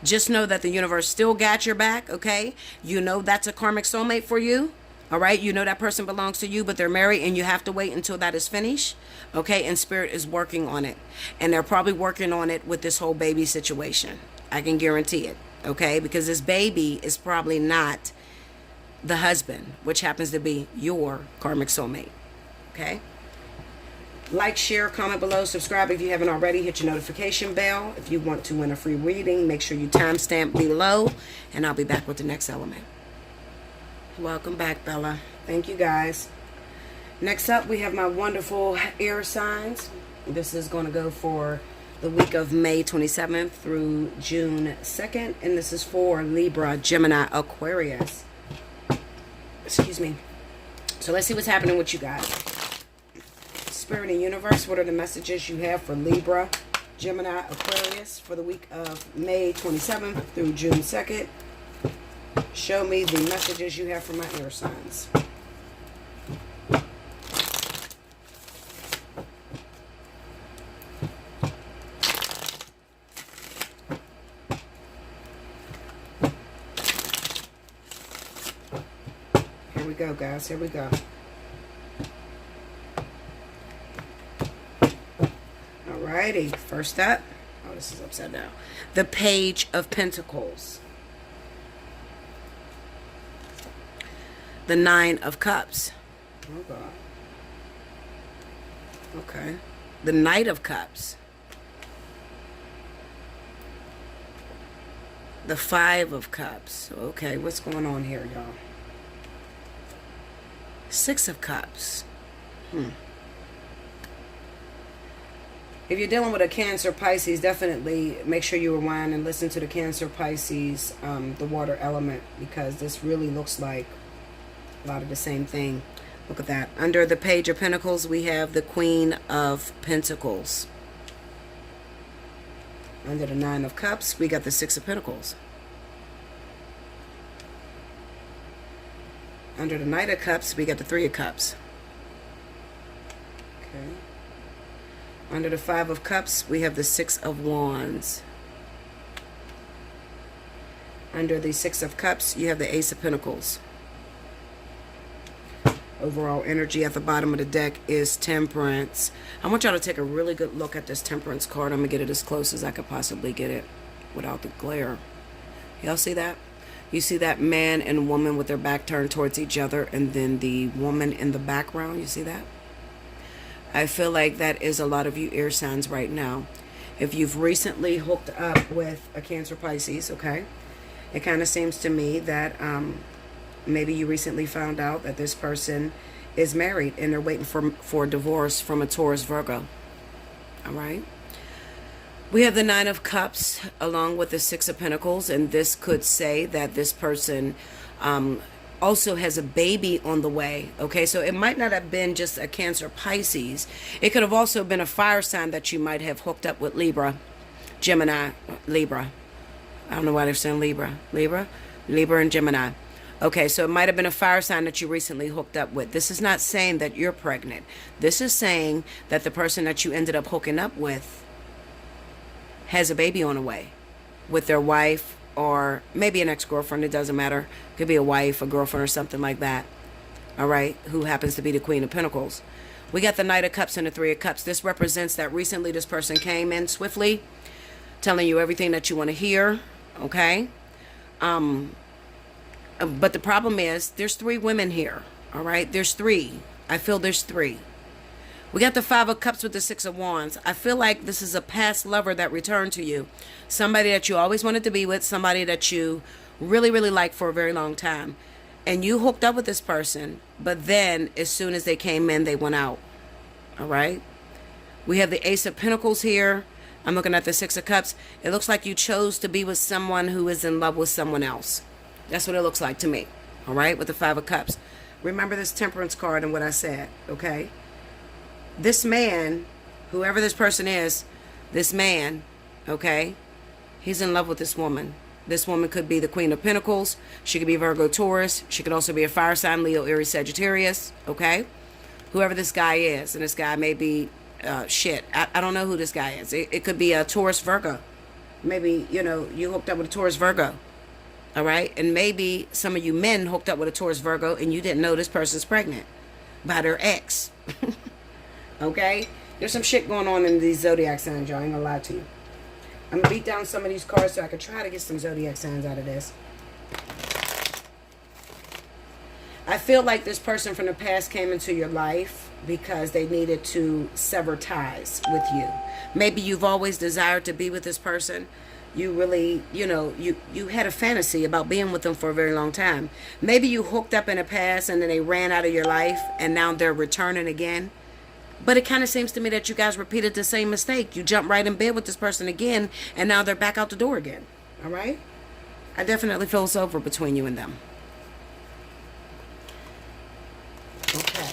just know that the universe still got your back. Okay, you know that's a karmic soulmate for you. All right, you know that person belongs to you, but they're married, and you have to wait until that is finished. Okay, and spirit is working on it, and they're probably working on it with this whole baby situation. I can guarantee it. Okay, because this baby is probably not the husband, which happens to be your karmic soulmate. Okay, like, share, comment below, subscribe if you haven't already, hit your notification bell. If you want to win a free reading, make sure you timestamp below, and I'll be back with the next element. Welcome back, Bella. Thank you, guys. Next up, we have my wonderful air signs. This is going to go for the week of May 27th through June 2nd, and this is for Libra, Gemini, Aquarius. Excuse me. So let's see what's happening with you guys. Spirit and universe, what are the messages you have for Libra, Gemini, Aquarius for the week of May 27th through June 2nd? Show me the messages you have for my air signs. go, guys. Here we go. Alrighty. First up. Oh, this is upside down. The Page of Pentacles. The Nine of Cups. Oh, God. Okay. The Knight of Cups. The Five of Cups. Okay, what's going on here, y'all? Six of Cups. If you're dealing with a Cancer, Pisces, definitely make sure you rewind and listen to the Cancer, Pisces, the water element, because this really looks like a lot of the same thing. Look at that. Under the Page of Pentacles, we have the Queen of Pentacles. Under the Nine of Cups, we got the Six of Pentacles. Under the Knight of Cups, we got the Three of Cups. Okay. Under the Five of Cups, we have the Six of Wands. Under the Six of Cups, you have the Ace of Pentacles. Overall energy at the bottom of the deck is Temperance. I want y'all to take a really good look at this Temperance card. I'm going to get it as close as I could possibly get it without the glare. Y'all see that? You see that man and woman with their back turned towards each other, and then the woman in the background. You see that? I feel like that is a lot of you air signs right now. If you've recently hooked up with a Cancer, Pisces, okay, it kind of seems to me that maybe you recently found out that this person is married and they're waiting for a divorce from a Taurus, Virgo. All right. We have the Nine of Cups along with the Six of Pentacles, and this could say that this person also has a baby on the way. Okay, so it might not have been just a Cancer, Pisces. It could have also been a fire sign that you might have hooked up with. Libra, Gemini, Libra. I don't know why they're saying Libra. Libra and Gemini. Okay, so it might have been a fire sign that you recently hooked up with. This is not saying that you're pregnant. This is saying that the person that you ended up hooking up with has a baby on the way with their wife, or maybe an ex-girlfriend. It doesn't matter. Could be a wife, a girlfriend, or something like that. All right, who happens to be the Queen of Pentacles. We got the Knight of Cups and the Three of Cups. This represents that recently this person came in swiftly, telling you everything that you want to hear. Okay. But the problem is there's three women here. All right. There's three. I feel there's three. We got the Five of Cups with the Six of Wands. I feel like this is a past lover that returned to you. Somebody that you always wanted to be with. Somebody that you really, really liked for a very long time. And you hooked up with this person. But then as soon as they came in, they went out. All right. We have the Ace of Pentacles here. I'm looking at the Six of Cups. It looks like you chose to be with someone who is in love with someone else. That's what it looks like to me. All right. With the Five of Cups. Remember this Temperance card and what I said. Okay. This man, whoever this person is, this man, okay, he's in love with this woman. This woman could be the Queen of Pentacles. She could be Virgo, Taurus. She could also be a fire sign, Leo, Aries, Sagittarius, okay? Whoever this guy is, and this guy may be, I don't know who this guy is. It could be a Taurus, Virgo. Maybe, you hooked up with a Taurus, Virgo, all right? And maybe some of you men hooked up with a Taurus, Virgo, and you didn't know this person's pregnant by their ex. Okay, there's some shit going on in these zodiac signs, y'all. I ain't gonna lie to you. I'm gonna beat down some of these cards so I can try to get some zodiac signs out of this. I feel like this person from the past came into your life because they needed to sever ties with you. Maybe you've always desired to be with this person. You really, you had a fantasy about being with them for a very long time. Maybe you hooked up in the past and then they ran out of your life and now they're returning again. But it kind of seems to me that you guys repeated the same mistake. You jumped right in bed with this person again, and now they're back out the door again. All right? I definitely feel it's over between you and them. Okay.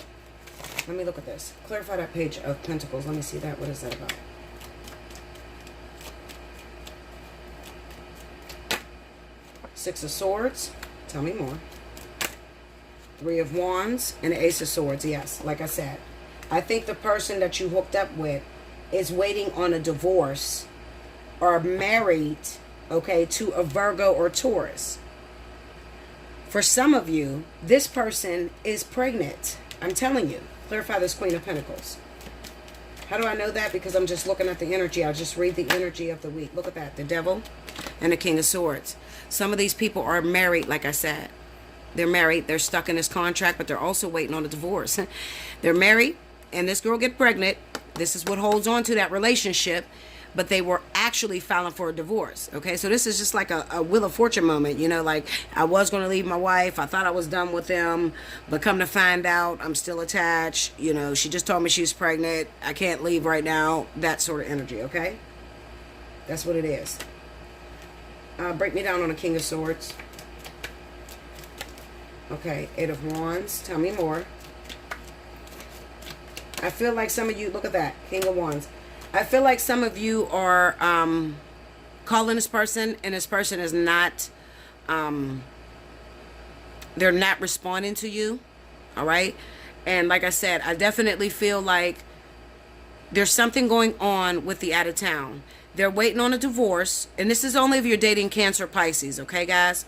Let me look at this. Clarify that Page of Pentacles. Let me see that. What is that about? Six of Swords. Tell me more. Three of Wands and the Ace of Swords. Yes, like I said. I think the person that you hooked up with is waiting on a divorce or married, okay, to a Virgo or Taurus. For some of you, this person is pregnant. I'm telling you. Clarify this Queen of Pentacles. How do I know that? Because I'm just looking at the energy. I'll just read the energy of the week. Look at that. The Devil and the King of Swords. Some of these people are married, like I said. They're married. They're stuck in this contract, but they're also waiting on a divorce. They're married, and this girl get pregnant. This is what holds on to that relationship. But they were actually filing for a divorce. Okay, so this is just like a Wheel of Fortune moment. You know, like I was going to leave my wife. I thought I was done with them. But come to find out, I'm still attached. You know, she just told me she's pregnant. I can't leave right now. That sort of energy, okay? That's what it is. Break me down on the King of Swords. Okay, Eight of Wands. Tell me more. I feel like some of you, look at that, King of Wands. I feel like some of you are calling this person, and this person is not, they're not responding to you, all right? And like I said, I definitely feel like there's something going on with the out of town. They're waiting on a divorce, and this is only if you're dating Cancer, Pisces, okay, guys?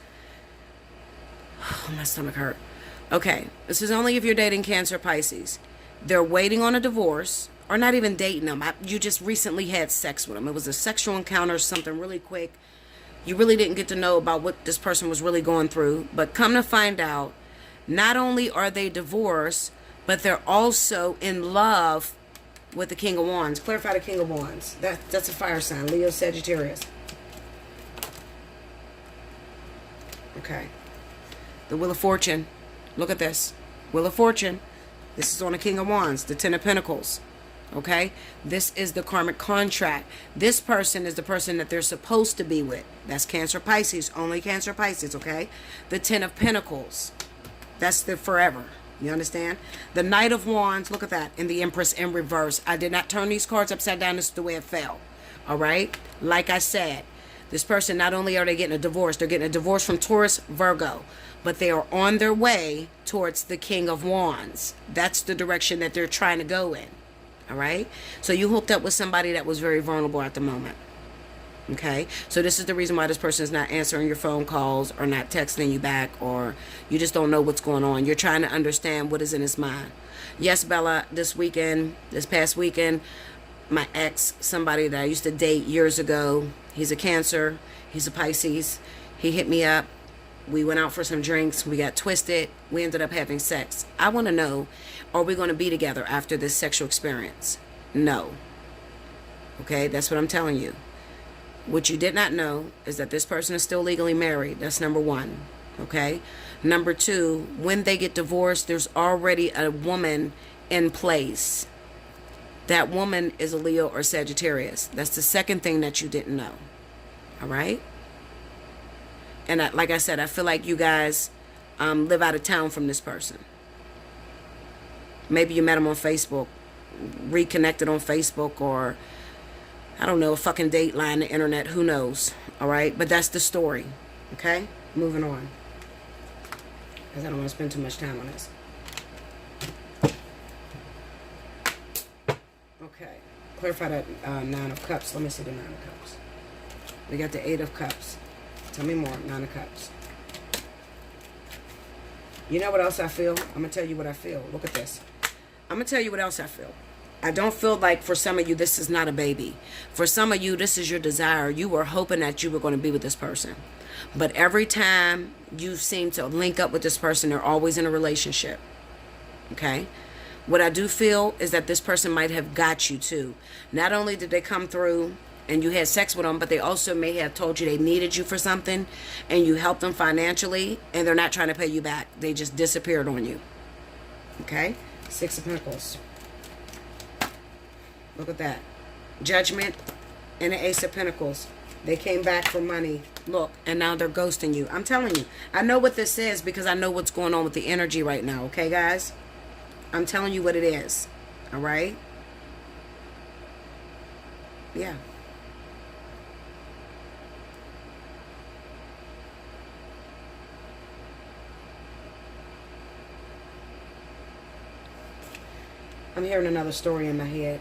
Oh, my stomach hurt. Okay, this is only if you're dating Cancer, Pisces. They're waiting on a divorce. Or not even dating them. You just recently had sex with them. It was a sexual encounter, something really quick. You really didn't get to know about what this person was really going through. But come to find out, not only are they divorced, but they're also in love with the King of Wands. Clarify the King of Wands. That's a fire sign. Leo, Sagittarius. Okay. The Wheel of Fortune. Look at this. Wheel of Fortune. This is on the King of Wands. The Ten of Pentacles. Okay, this is the karmic contract. This person is the person that they're supposed to be with. That's Cancer, Pisces, only Cancer, Pisces, okay? The Ten of Pentacles, that's the forever. You understand? The Knight of Wands, look at that, and the Empress in reverse. I did not turn these cards upside down. This is the way it fell, all right? Like I said, this person, not only are they getting a divorce, they're getting a divorce from Taurus, Virgo, but they are on their way towards the King of Wands. That's the direction that they're trying to go in. All right, so you hooked up with somebody that was very vulnerable at the moment. Okay, so this is the reason why this person is not answering your phone calls or not texting you back, or you just don't know what's going on. You're trying to understand what is in his mind. Yes, Bella, this past weekend, my ex, somebody that I used to date years ago, he's a Cancer, he's a Pisces, he hit me up. We went out for some drinks. We got twisted. We ended up having sex. I want to know, are we going to be together after this sexual experience? No. Okay, that's what I'm telling you. What you did not know is that this person is still legally married. That's number one. Okay? Number two, when they get divorced, there's already a woman in place. That woman is a Leo or Sagittarius. That's the second thing that you didn't know. All right? And like I said, I feel like you guys live out of town from this person. Maybe you met him on Facebook, reconnected on Facebook, or I don't know, a fucking dateline, the internet, who knows, all right? But that's the story, okay? Moving on, because I don't want to spend too much time on this. Okay, clarify that Nine of Cups. Let me see the Nine of Cups. We got the Eight of Cups. Tell me more. Nine of Cups. You know what else I feel? I'm going to tell you what I feel. Look at this. I'm going to tell you what else I feel. I don't feel like for some of you this is not a baby. For some of you this is your desire. You were hoping that you were going to be with this person. But every time you seem to link up with this person, they're always in a relationship. Okay? What I do feel is that this person might have got you too. Not only did they come through and you had sex with them, but they also may have told you they needed you for something and you helped them financially and they're not trying to pay you back. They just disappeared on you. Okay? Six of Pentacles. Look at that. Judgment and the Ace of Pentacles. They came back for money. Look, and now they're ghosting you. I'm telling you. I know what this is because I know what's going on with the energy right now. Okay, guys? I'm telling you what it is. All right? Yeah. I'm hearing another story in my head.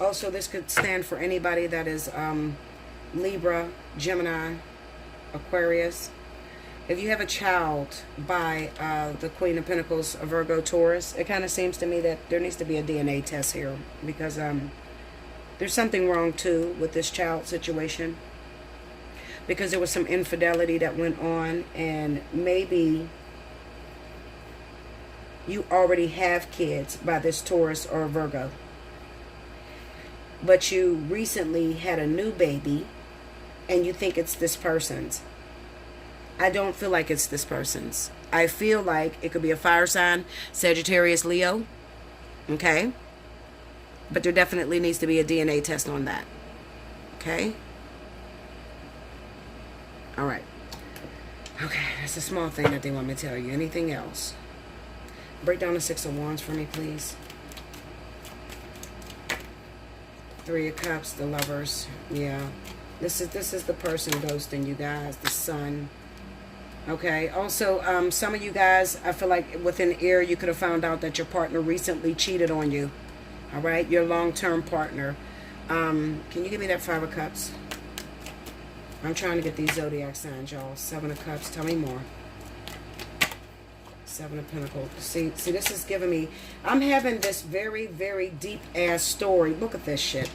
Also, this could stand for anybody that is Libra, Gemini, Aquarius. if you have a child by the Queen of Pentacles, a Virgo Taurus, it kind of seems to me that there needs to be a DNA test here, because there's something wrong too with this child situation, because there was some infidelity that went on, and maybe you already have kids by this Taurus or Virgo, but you recently had a new baby and you think it's this person's. I don't feel like it's this person's. I feel like it could be a fire sign, Sagittarius, Leo. Okay? But there definitely needs to be a DNA test on that. Okay? Alright. Okay, that's a small thing that they want me to tell you. Anything else? Break down the Six of Wands for me, please. Three of Cups, the Lovers. Yeah. This is the person ghosting you guys. The Sun. Okay, also, some of you guys, I feel like within ear, you could have found out that your partner recently cheated on you. All right, your long-term partner. Can you give me that Five of Cups? I'm trying to get these zodiac signs, y'all. Seven of Cups, tell me more. Seven of Pentacles. See, this is giving me, I'm having this very, very deep-ass story. Look at this shit.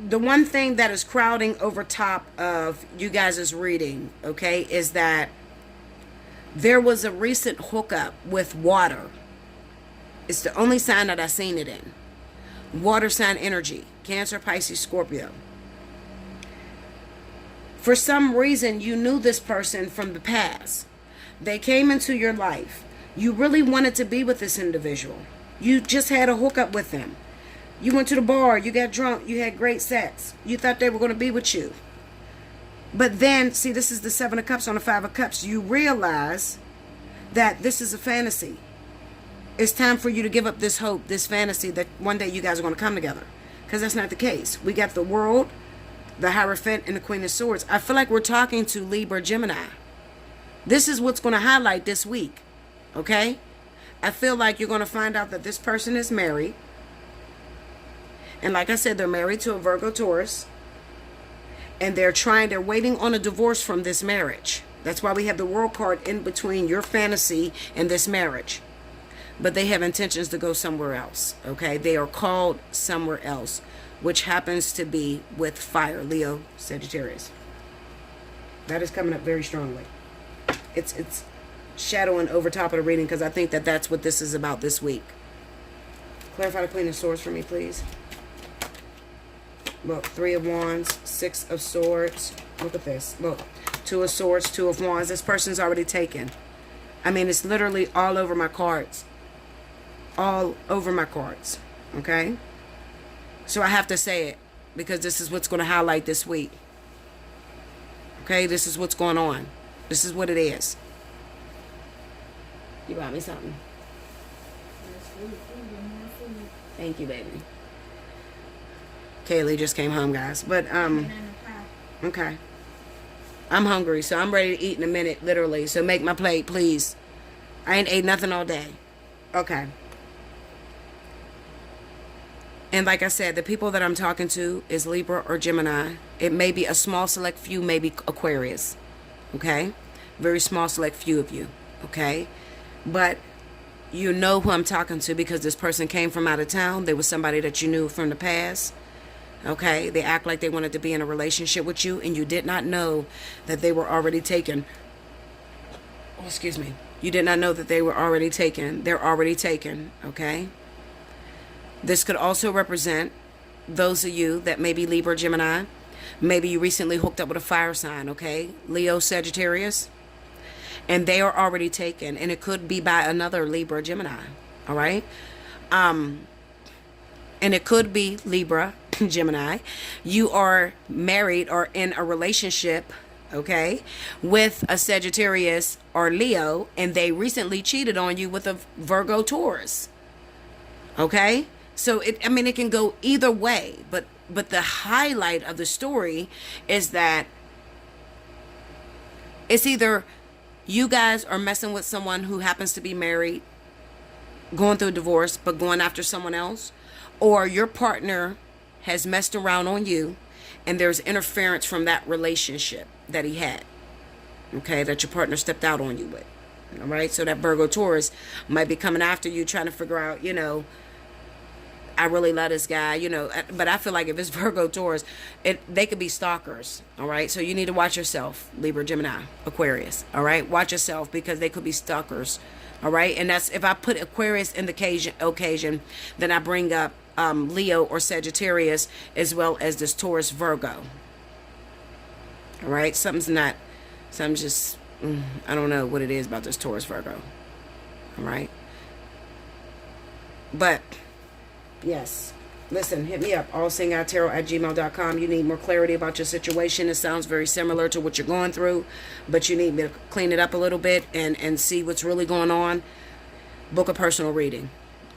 The one thing that is crowding over top of you guys' reading, okay, is that there was a recent hookup with water. It's the only sign that I've seen it in. Water sign energy. Cancer, Pisces, Scorpio. For some reason, you knew this person from the past. They came into your life. You really wanted to be with this individual. You just had a hookup with them. You went to the bar, you got drunk, you had great sex. You thought they were going to be with you. But then, see, this is the Seven of Cups on the Five of Cups. You realize that this is a fantasy. It's time for you to give up this hope, this fantasy that one day you guys are going to come together. Because that's not the case. We got the World, the Hierophant, and the Queen of Swords. I feel like we're talking to Libra, Gemini. This is what's going to highlight this week. Okay? I feel like you're going to find out that this person is married. And like I said, they're married to a Virgo Taurus. And they're waiting on a divorce from this marriage. That's why we have the World card in between your fantasy and this marriage. But they have intentions to go somewhere else. Okay? They are called somewhere else. Which happens to be with fire. Leo, Sagittarius. That is coming up very strongly. It's shadowing over top of the reading, because I think that that's what this is about this week. Clarify the Queen of Swords for me, please. Look, Three of Wands, Six of Swords. Look at this. Look, Two of Swords, Two of Wands. This person's already taken. I mean, it's literally all over my cards. All over my cards. Okay? So I have to say it, because this is what's going to highlight this week. Okay? This is what's going on. This is what it is. You bought me something. Thank you, baby. Kaylee just came home, guys. But, okay. I'm hungry, so I'm ready to eat in a minute, literally. So make my plate, please. I ain't ate nothing all day. Okay. And like I said, the people that I'm talking to is Libra or Gemini. It may be a small select few, maybe Aquarius. Okay? Very small select few of you. Okay? But you know who I'm talking to, because this person came from out of town. They was somebody that you knew from the past. Okay? They act like they wanted to be in a relationship with you, and you did not know that they were already taken. Oh, excuse me. You did not know that they were already taken. They're already taken. Okay? This could also represent those of you that may be Libra, Gemini. Maybe you recently hooked up with a fire sign, okay? Leo, Sagittarius. And they are already taken. And it could be by another Libra, Gemini. All right? And it could be Libra, Gemini. You are married or in a relationship, okay, with a Sagittarius or Leo. And they recently cheated on you with a Virgo Taurus. Okay? So, it can go either way. But the highlight of the story is that it's either you guys are messing with someone who happens to be married, going through a divorce, but going after someone else, or your partner has messed around on you, and there's interference from that relationship that he had. okay, that your partner stepped out on you with. All right, so that Virgo Taurus might be coming after you, trying to figure out, I really love this guy, but I feel like if it's Virgo Taurus, they could be stalkers. All right, so you need to watch yourself, Libra, Gemini, Aquarius. All right, watch yourself, because they could be stalkers. All right, and that's if I put Aquarius in the occasion, then I bring up Leo or Sagittarius, as well as this Taurus Virgo. All right, something's just, I don't know what it is about this Taurus Virgo. All right, but yes, listen, hit me up, allseeingeyetarot@gmail.com. You need more clarity about your situation. It sounds very similar to what you're going through, but you need me to clean it up a little bit and see what's really going on. Book a personal reading.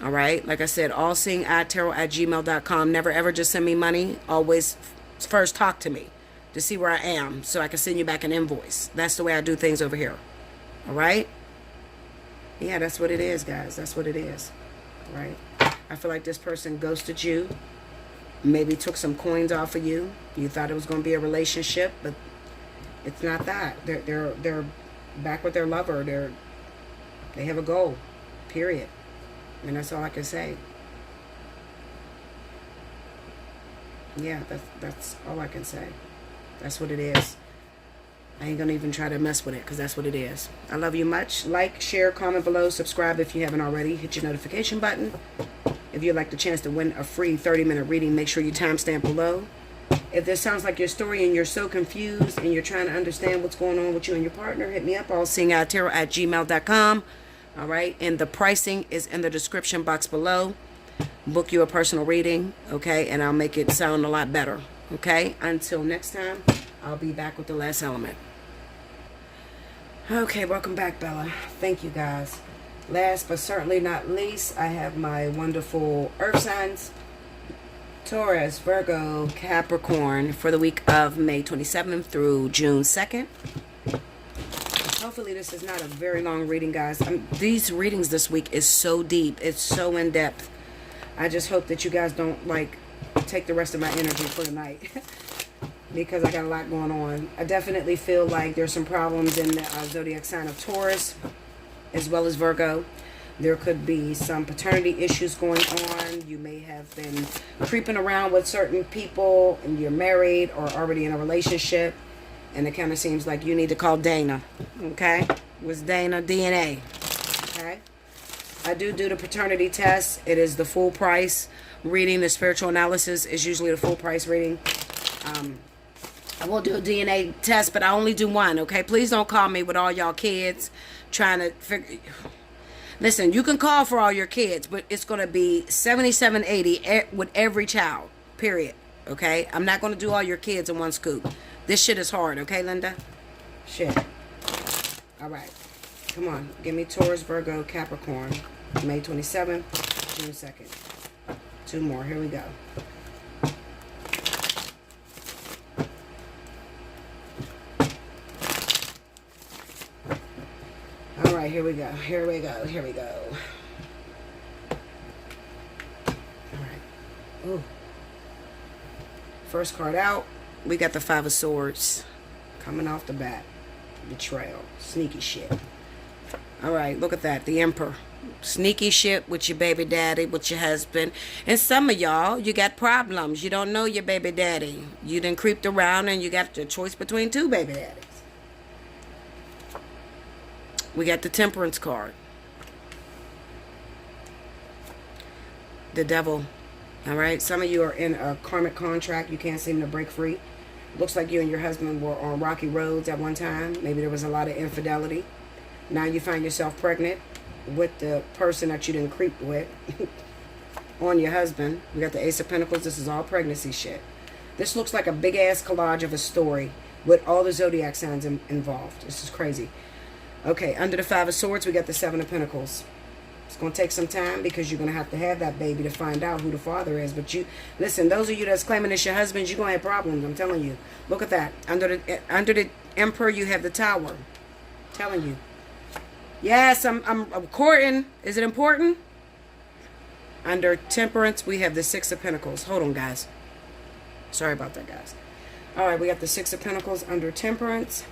All right, like I said, allseeingeyetarot@gmail.com. Never ever just send me money. Always first talk to me to see where I am, so I can send you back an invoice. That's the way I do things over here. All right? Yeah, that's what it is, guys. That's what it is. All right? I feel like this person ghosted you. Maybe took some coins off of you. You thought it was going to be a relationship, but it's not that. They're back with their lover. They have a goal. Period. And that's all I can say. Yeah, that's all I can say. That's what it is. I ain't gonna even try to mess with it, because that's what it is. I love you much. Like, share, comment below, subscribe if you haven't already. Hit your notification button. If you'd like the chance to win a free 30-minute reading, make sure you timestamp below. If this sounds like your story and you're so confused and you're trying to understand what's going on with you and your partner, hit me up, allseeingeyetarot@gmail.com. All right, and the pricing is in the description box below. Book you a personal reading, okay, and I'll make it sound a lot better. Okay, until next time, I'll be back with the last element. Okay, welcome back, Bella. Thank you, guys. Last but certainly not least, I have my wonderful earth signs. Taurus, Virgo, Capricorn for the week of May 27th through June 2nd. Hopefully this is not a very long reading, guys. These readings this week is so deep. It's so in-depth. I just hope that you guys don't, take the rest of my energy for the night. Because I got a lot going on. I definitely feel like there's some problems in the zodiac sign of Taurus, as well as Virgo. There could be some paternity issues going on. You may have been creeping around with certain people, and you're married or already in a relationship. And it kind of seems like you need to call Dana. Okay? Was Dana DNA? Okay? I do the paternity test. It is the full price reading. The spiritual analysis is usually the full price reading. I will do a DNA test, but I only do one, okay? Please don't call me with all y'all kids trying to figure... Listen, you can call for all your kids, but it's going to be $77.80 with every child, period, okay? I'm not going to do all your kids in one scoop. This shit is hard, okay, Linda? Shit. All right. Come on. Give me Taurus, Virgo, Capricorn, May 27th, June 2nd. Two more. Here we go. All right, here we go. Here we go. Here we go. All right. Ooh. First card out. We got the Five of Swords coming off the bat. Betrayal. Sneaky shit. All right, look at that. The Emperor. Sneaky shit with your baby daddy, with your husband. And some of y'all, you got problems. You don't know your baby daddy. You done creeped around and you got the choice between two baby daddies. We got the Temperance card. The Devil. All right. Some of you are in a karmic contract. You can't seem to break free. Looks like you and your husband were on rocky roads at one time. Maybe there was a lot of infidelity. Now you find yourself pregnant with the person that you didn't creep with on your husband. We got the Ace of Pentacles. This is all pregnancy shit. This looks like a big ass collage of a story with all the zodiac signs involved. This is crazy. Okay, under the Five of Swords, we got the Seven of Pentacles. It's going to take some time because you're going to have that baby to find out who the father is. But you, listen, those of you that's claiming it's your husband, you're going to have problems. I'm telling you. Look at that. Under the Emperor, you have the Tower. I'm telling you. Yes, I'm courting. Is it important? Under Temperance, we have the Six of Pentacles. Hold on, guys. Sorry about that, guys. All right, we got the Six of Pentacles under Temperance.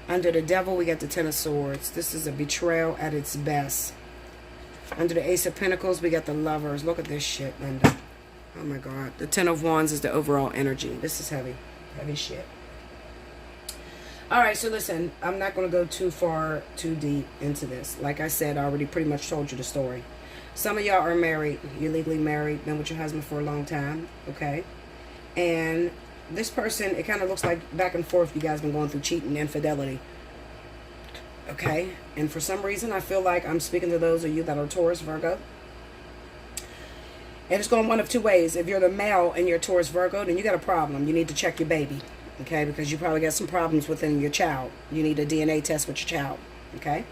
Under the devil, we got the Ten of Swords. This is a betrayal at its best. Under the Ace of Pentacles, we got the Lovers. Look at this shit, Linda. Oh my God. The Ten of Wands is the overall energy. This is heavy. Heavy shit. Alright, so listen. I'm not going to go too deep into this. Like I said, I already pretty much told you the story. Some of y'all are married. You're legally married. Been with your husband for a long time. Okay? And this person, it kind of looks like back and forth. You guys been going through cheating and infidelity. Okay? And for some reason, I feel like I'm speaking to those of you that are Taurus, Virgo. And it's going one of two ways. If you're the male and you're Taurus, Virgo, then you got a problem. You need to check your baby. Okay? Because you probably got some problems within your child. You need a DNA test with your child. Okay?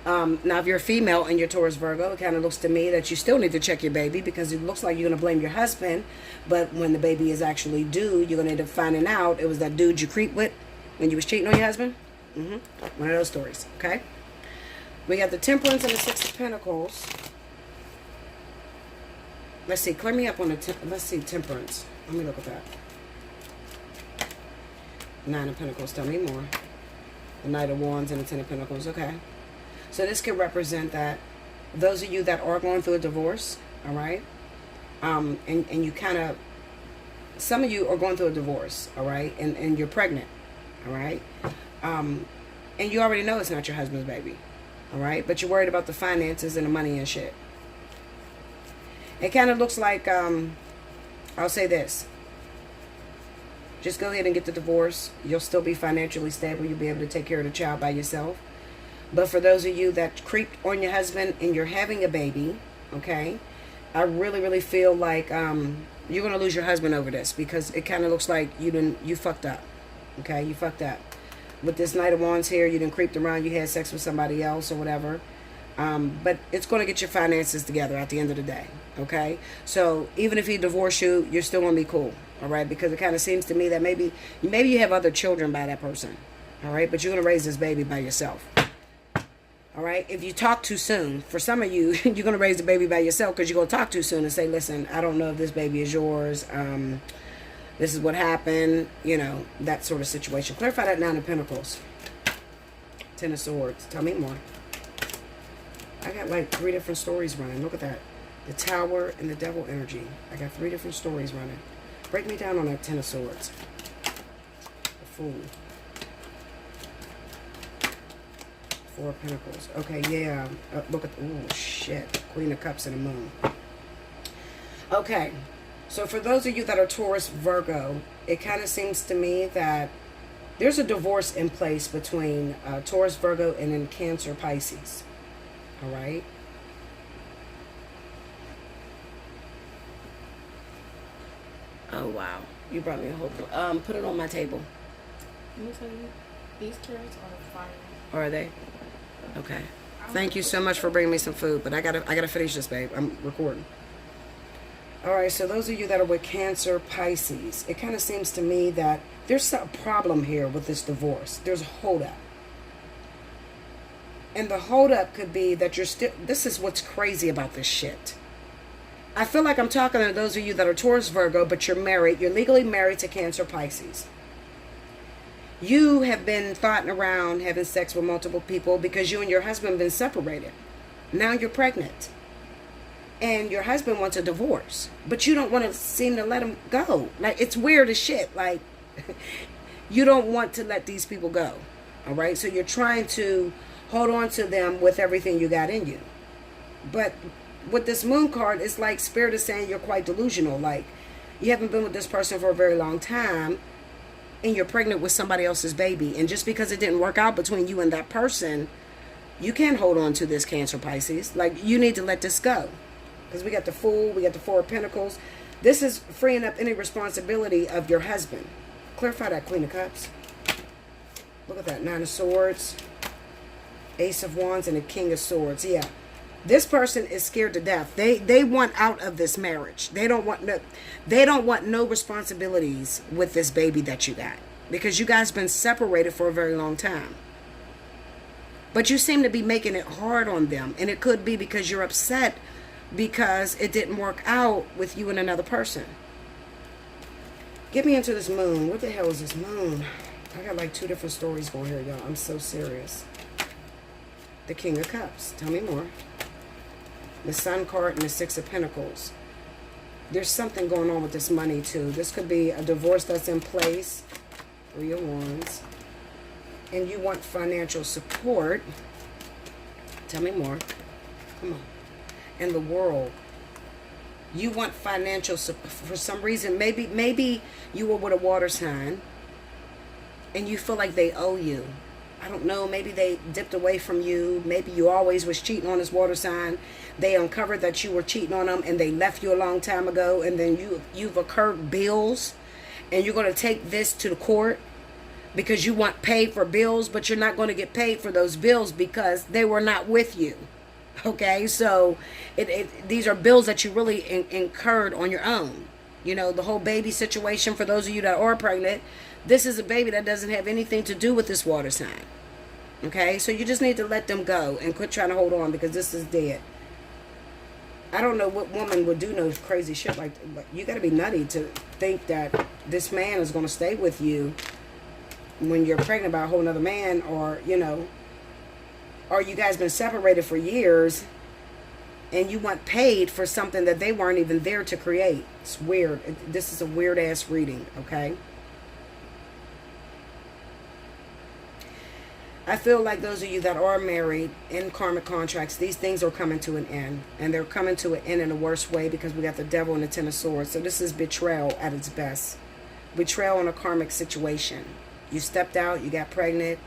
Now, if you're a female and you're Taurus, Virgo, it kind of looks to me that you still need to check your baby, because it looks like you're going to blame your husband. But when the baby is actually due, you're going to end up finding out it was that dude you creeped with when you was cheating on your husband. One of those stories. Okay? We got the Temperance and the Six of Pentacles. Let's see. Clear me up on the... Let's see. Temperance. Let me look at that. Nine of Pentacles. Tell me more. The Knight of Wands and the Ten of Pentacles. Okay. So this could represent that those of you that are going through a divorce, all right, and you kind of, some of you are going through a divorce, all right, and you're pregnant, all right, and you already know it's not your husband's baby, all right, but you're worried about the finances and the money and shit. It kind of looks like, I'll say this, just go ahead and get the divorce. You'll still be financially stable. You'll be able to take care of the child by yourself. But for those of you that creeped on your husband and you're having a baby, okay, I really, really feel like you're going to lose your husband over this, because it kind of looks like you fucked up, okay? You fucked up. With this Knight of Wands here, you done creeped around, you had sex with somebody else or whatever. But it's going to get your finances together at the end of the day, okay? So even if he divorced you, you're still going to be cool, all right? Because it kind of seems to me that maybe you have other children by that person, all right? But you're going to raise this baby by yourself. All right. If you talk too soon, for some of you, you're going to raise the baby by yourself, because you're going to talk too soon and say, listen, I don't know if this baby is yours. This is what happened. You know, that sort of situation. Clarify that Nine of Pentacles. Ten of Swords. Tell me more. I got like 3 different stories running. Look at that. The Tower and the Devil energy. I got 3 different stories running. Break me down on that Ten of Swords. The Fool. 4 of Pentacles. Okay, yeah. Look at... Oh, shit. Queen of Cups and the Moon. Okay. So for those of you that are Taurus, Virgo, it kind of seems to me that there's a divorce in place between Taurus, Virgo, and then Cancer, Pisces. All right? Oh, wow. You brought me a whole... put it on my table. Let me tell you, these carrots are fire. Or are they? Okay. Thank you so much for bringing me some food, but I gotta finish this, babe. I'm recording. All right, so those of you that are with Cancer, Pisces, it kind of seems to me that there's a problem here with this divorce. There's a holdup. And the holdup could be that you're still... This is what's crazy about this shit. I feel like I'm talking to those of you that are Taurus, Virgo, but you're married. You're legally married to Cancer, Pisces. You have been thoughting around having sex with multiple people because you and your husband have been separated. Now you're pregnant. And your husband wants a divorce. But you don't want to seem to let him go. Like, it's weird as shit. Like, you don't want to let these people go. All right? So you're trying to hold on to them with everything you got in you. But with this Moon card, it's like Spirit is saying you're quite delusional. Like, you haven't been with this person for a very long time, and you're pregnant with somebody else's baby. And just because it didn't work out between you and that person, you can't hold on to this, Cancer, Pisces. Like, you need to let this go. Because we got the Fool, we got the 4 of Pentacles. This is freeing up any responsibility of your husband. Clarify that, Queen of Cups. Look at that, 9 of Swords, Ace of Wands, and the King of Swords. Yeah. This person is scared to death. They want out of this marriage. They don't want no responsibilities with this baby that you got, because you guys been separated for a very long time. But you seem to be making it hard on them, and it could be because you're upset because it didn't work out with you and another person. Get me into this Moon. What the hell is this Moon? I got like 2 different stories going here, y'all. I'm so serious. The King of Cups. Tell me more. The Sun card and the Six of Pentacles. There's something going on with this money, too. This could be a divorce that's in place. 3 of Wands. And you want financial support. Tell me more. Come on. And the World. You want financial support. For some reason, maybe you were with a water sign. And you feel like they owe you. I don't know, maybe they dipped away from you. Maybe you always was cheating on this water sign. They uncovered that you were cheating on them and they left you a long time ago. And then you've incurred bills. And you're going to take this to the court because you want paid for bills. But you're not going to get paid for those bills because they were not with you. Okay, so these are bills that you really incurred on your own. You know, the whole baby situation, for those of you that are pregnant, this is a baby that doesn't have anything to do with this water sign. Okay, so you just need to let them go and quit trying to hold on because this is dead. I don't know what woman would do no crazy shit like that, but you got to be nutty to think that this man is going to stay with you when you're pregnant by a whole nother man, or, you know, or you guys been separated for years and you want paid for something that they weren't even there to create. It's weird. This is a weird ass reading, okay? I feel like those of you that are married in karmic contracts, these things are coming to an end. And they're coming to an end in a worse way because we got the Devil and the Ten of Swords. So this is betrayal at its best. Betrayal in a karmic situation. You stepped out, you got pregnant.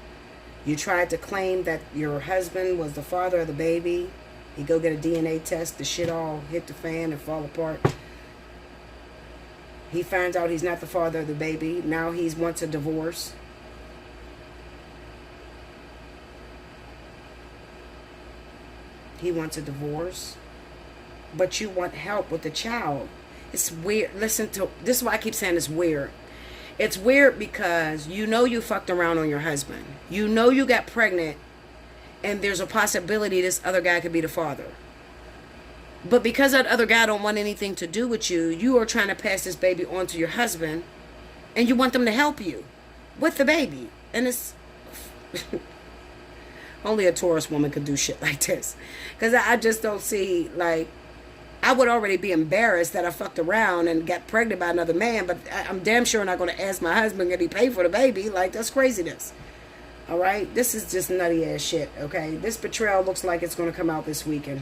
You tried to claim that your husband was the father of the baby. You go get a DNA test, the shit all hit the fan and fall apart. He finds out he's not the father of the baby. Now he wants a divorce. He wants a divorce. But you want help with the child. It's weird. Listen to this is why I keep saying it's weird. It's weird because you know you fucked around on your husband. You know you got pregnant. And there's a possibility this other guy could be the father. But because that other guy don't want anything to do with you, you are trying to pass this baby on to your husband. And you want them to help you with the baby. And it's... only a Taurus woman could do shit like this. Because I just don't see, like... I would already be embarrassed that I fucked around and got pregnant by another man. But I'm damn sure not going to ask my husband, can he pay for the baby? Like, that's craziness. Alright, this is just nutty ass shit, okay? This betrayal looks like it's going to come out this week. It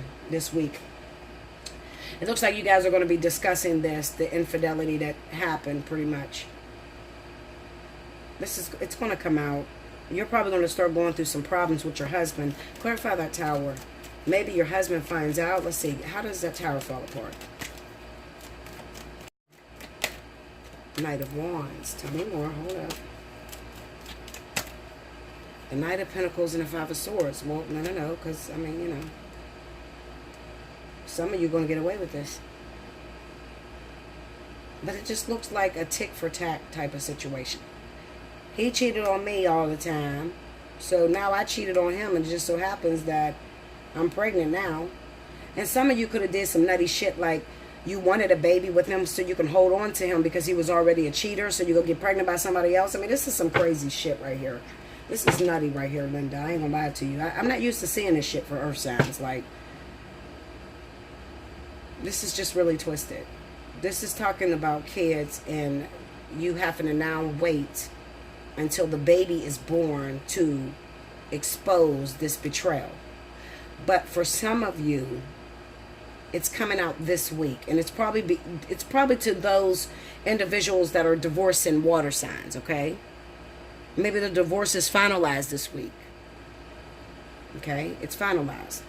looks like you guys are going to be discussing this, the infidelity that happened, pretty much. It's going to come out. You're probably going to start going through some problems with your husband. Clarify that Tower. Maybe your husband finds out. Let's see, how does that Tower fall apart? Knight of Wands. Tell me more, hold up. The Knight of Pentacles and the Five of Swords. Well, no, because, I mean, you know. Some of you are going to get away with this. But it just looks like a tick for tack type of situation. He cheated on me all the time. So now I cheated on him. And it just so happens that I'm pregnant now. And some of you could have did some nutty shit like you wanted a baby with him so you can hold on to him because he was already a cheater. So you go get pregnant by somebody else. I mean, this is some crazy shit right here. This is nutty right here, Linda. I ain't gonna lie to you. I'm not used to seeing this shit for earth signs. Like, this is just really twisted. This is talking about kids and you having to now wait until the baby is born to expose this betrayal. But for some of you, it's coming out this week. And it's probably to those individuals that are divorcing water signs, okay? Maybe the divorce is finalized this week. Okay? It's finalized.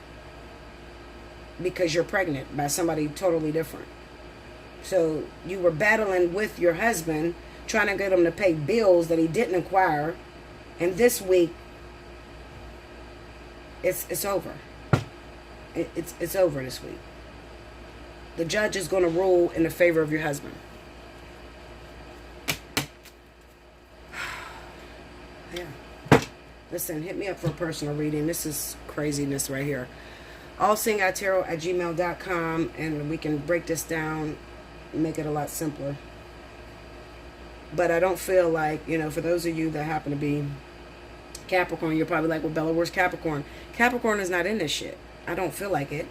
Because you're pregnant by somebody totally different. So you were battling with your husband, trying to get him to pay bills that he didn't acquire. And this week, it's over. It's over this week. The judge is going to rule in the favor of your husband. Yeah. Listen, hit me up for a personal reading. This is craziness right here. Allseeingeyetarot@gmail.com, and we can break this down and make it a lot simpler. But I don't feel like, for those of you that happen to be Capricorn, you're probably like, well, Bella, where's Capricorn? Capricorn is not in this shit. I don't feel like it.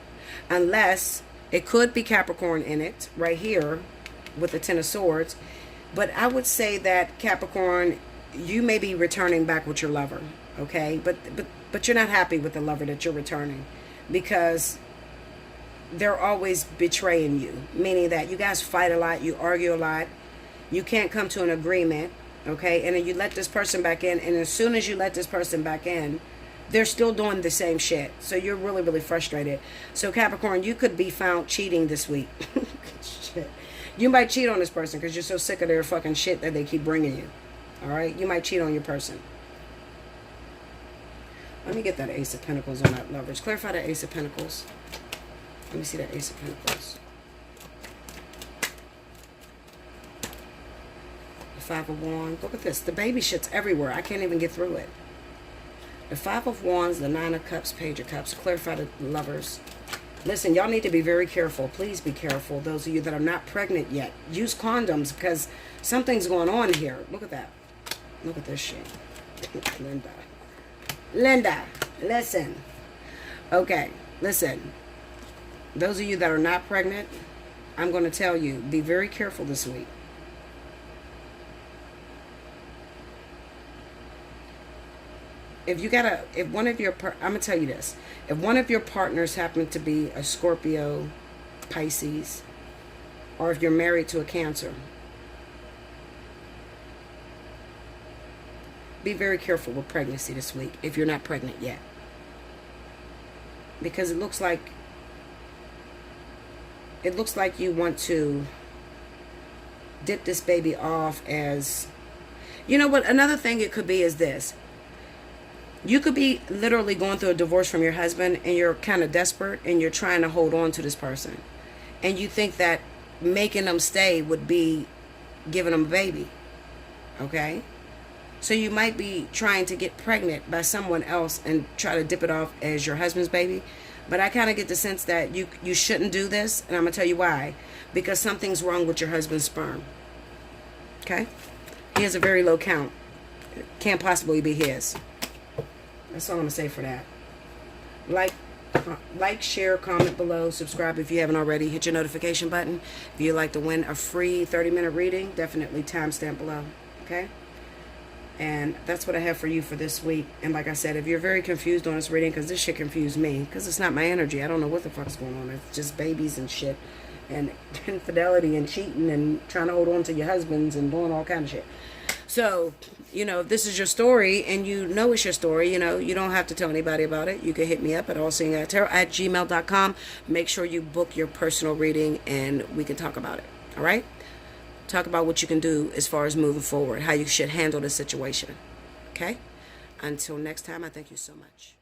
Unless it could be Capricorn in it, right here, with the Ten of Swords. But I would say that Capricorn, you may be returning back with your lover, okay? But you're not happy with the lover that you're returning, because they're always betraying you, meaning that you guys fight a lot, you argue a lot, you can't come to an agreement, okay? And then you let this person back in, and as soon as you let this person back in, they're still doing the same shit. So you're really, really frustrated. So Capricorn, you could be found cheating this week. Shit. You might cheat on this person because you're so sick of their fucking shit that they keep bringing you. All right? You might cheat on your person. Let me get that Ace of Pentacles on that Lovers. Clarify the Ace of Pentacles. Let me see that Ace of Pentacles. The Five of Wands. Look at this. The baby shit's everywhere. I can't even get through it. The Five of Wands, the Nine of Cups, Page of Cups. Clarify the Lovers. Listen, y'all need to be very careful. Please be careful. Those of you that are not pregnant yet. Use condoms because something's going on here. Look at that. Look at this shit. Linda, listen. Okay, listen. Those of you that are not pregnant, I'm going to tell you, be very careful this week. If one of your, I'm going to tell you this. If one of your partners happen to be a Scorpio, Pisces, or if you're married to a Cancer, be very careful with pregnancy this week if you're not pregnant yet. Because it looks like you want to dip this baby off as, you know what, another thing it could be is this. You could be literally going through a divorce from your husband and you're kind of desperate and you're trying to hold on to this person. And you think that making them stay would be giving them a baby. Okay? So you might be trying to get pregnant by someone else and try to dip it off as your husband's baby. But I kind of get the sense that you shouldn't do this. And I'm going to tell you why. Because something's wrong with your husband's sperm. Okay? He has a very low count. It can't possibly be his. That's all I'm going to say for that. Like, share, comment below, subscribe if you haven't already. Hit your notification button. If you'd like to win a free 30-minute reading, definitely timestamp below. Okay? And that's what I have for you for this week. And like I said, if you're very confused on this reading, because this shit confused me, because it's not my energy. I don't know what the fuck's going on. It's just babies and shit. And infidelity and cheating and trying to hold on to your husbands and doing all kind of shit. So, if this is your story and you know it's your story, you don't have to tell anybody about it. You can hit me up at allseeingeyetarot@gmail.com. Make sure you book your personal reading and we can talk about it. All right? Talk about what you can do as far as moving forward, how you should handle the situation. Okay? Until next time, I thank you so much.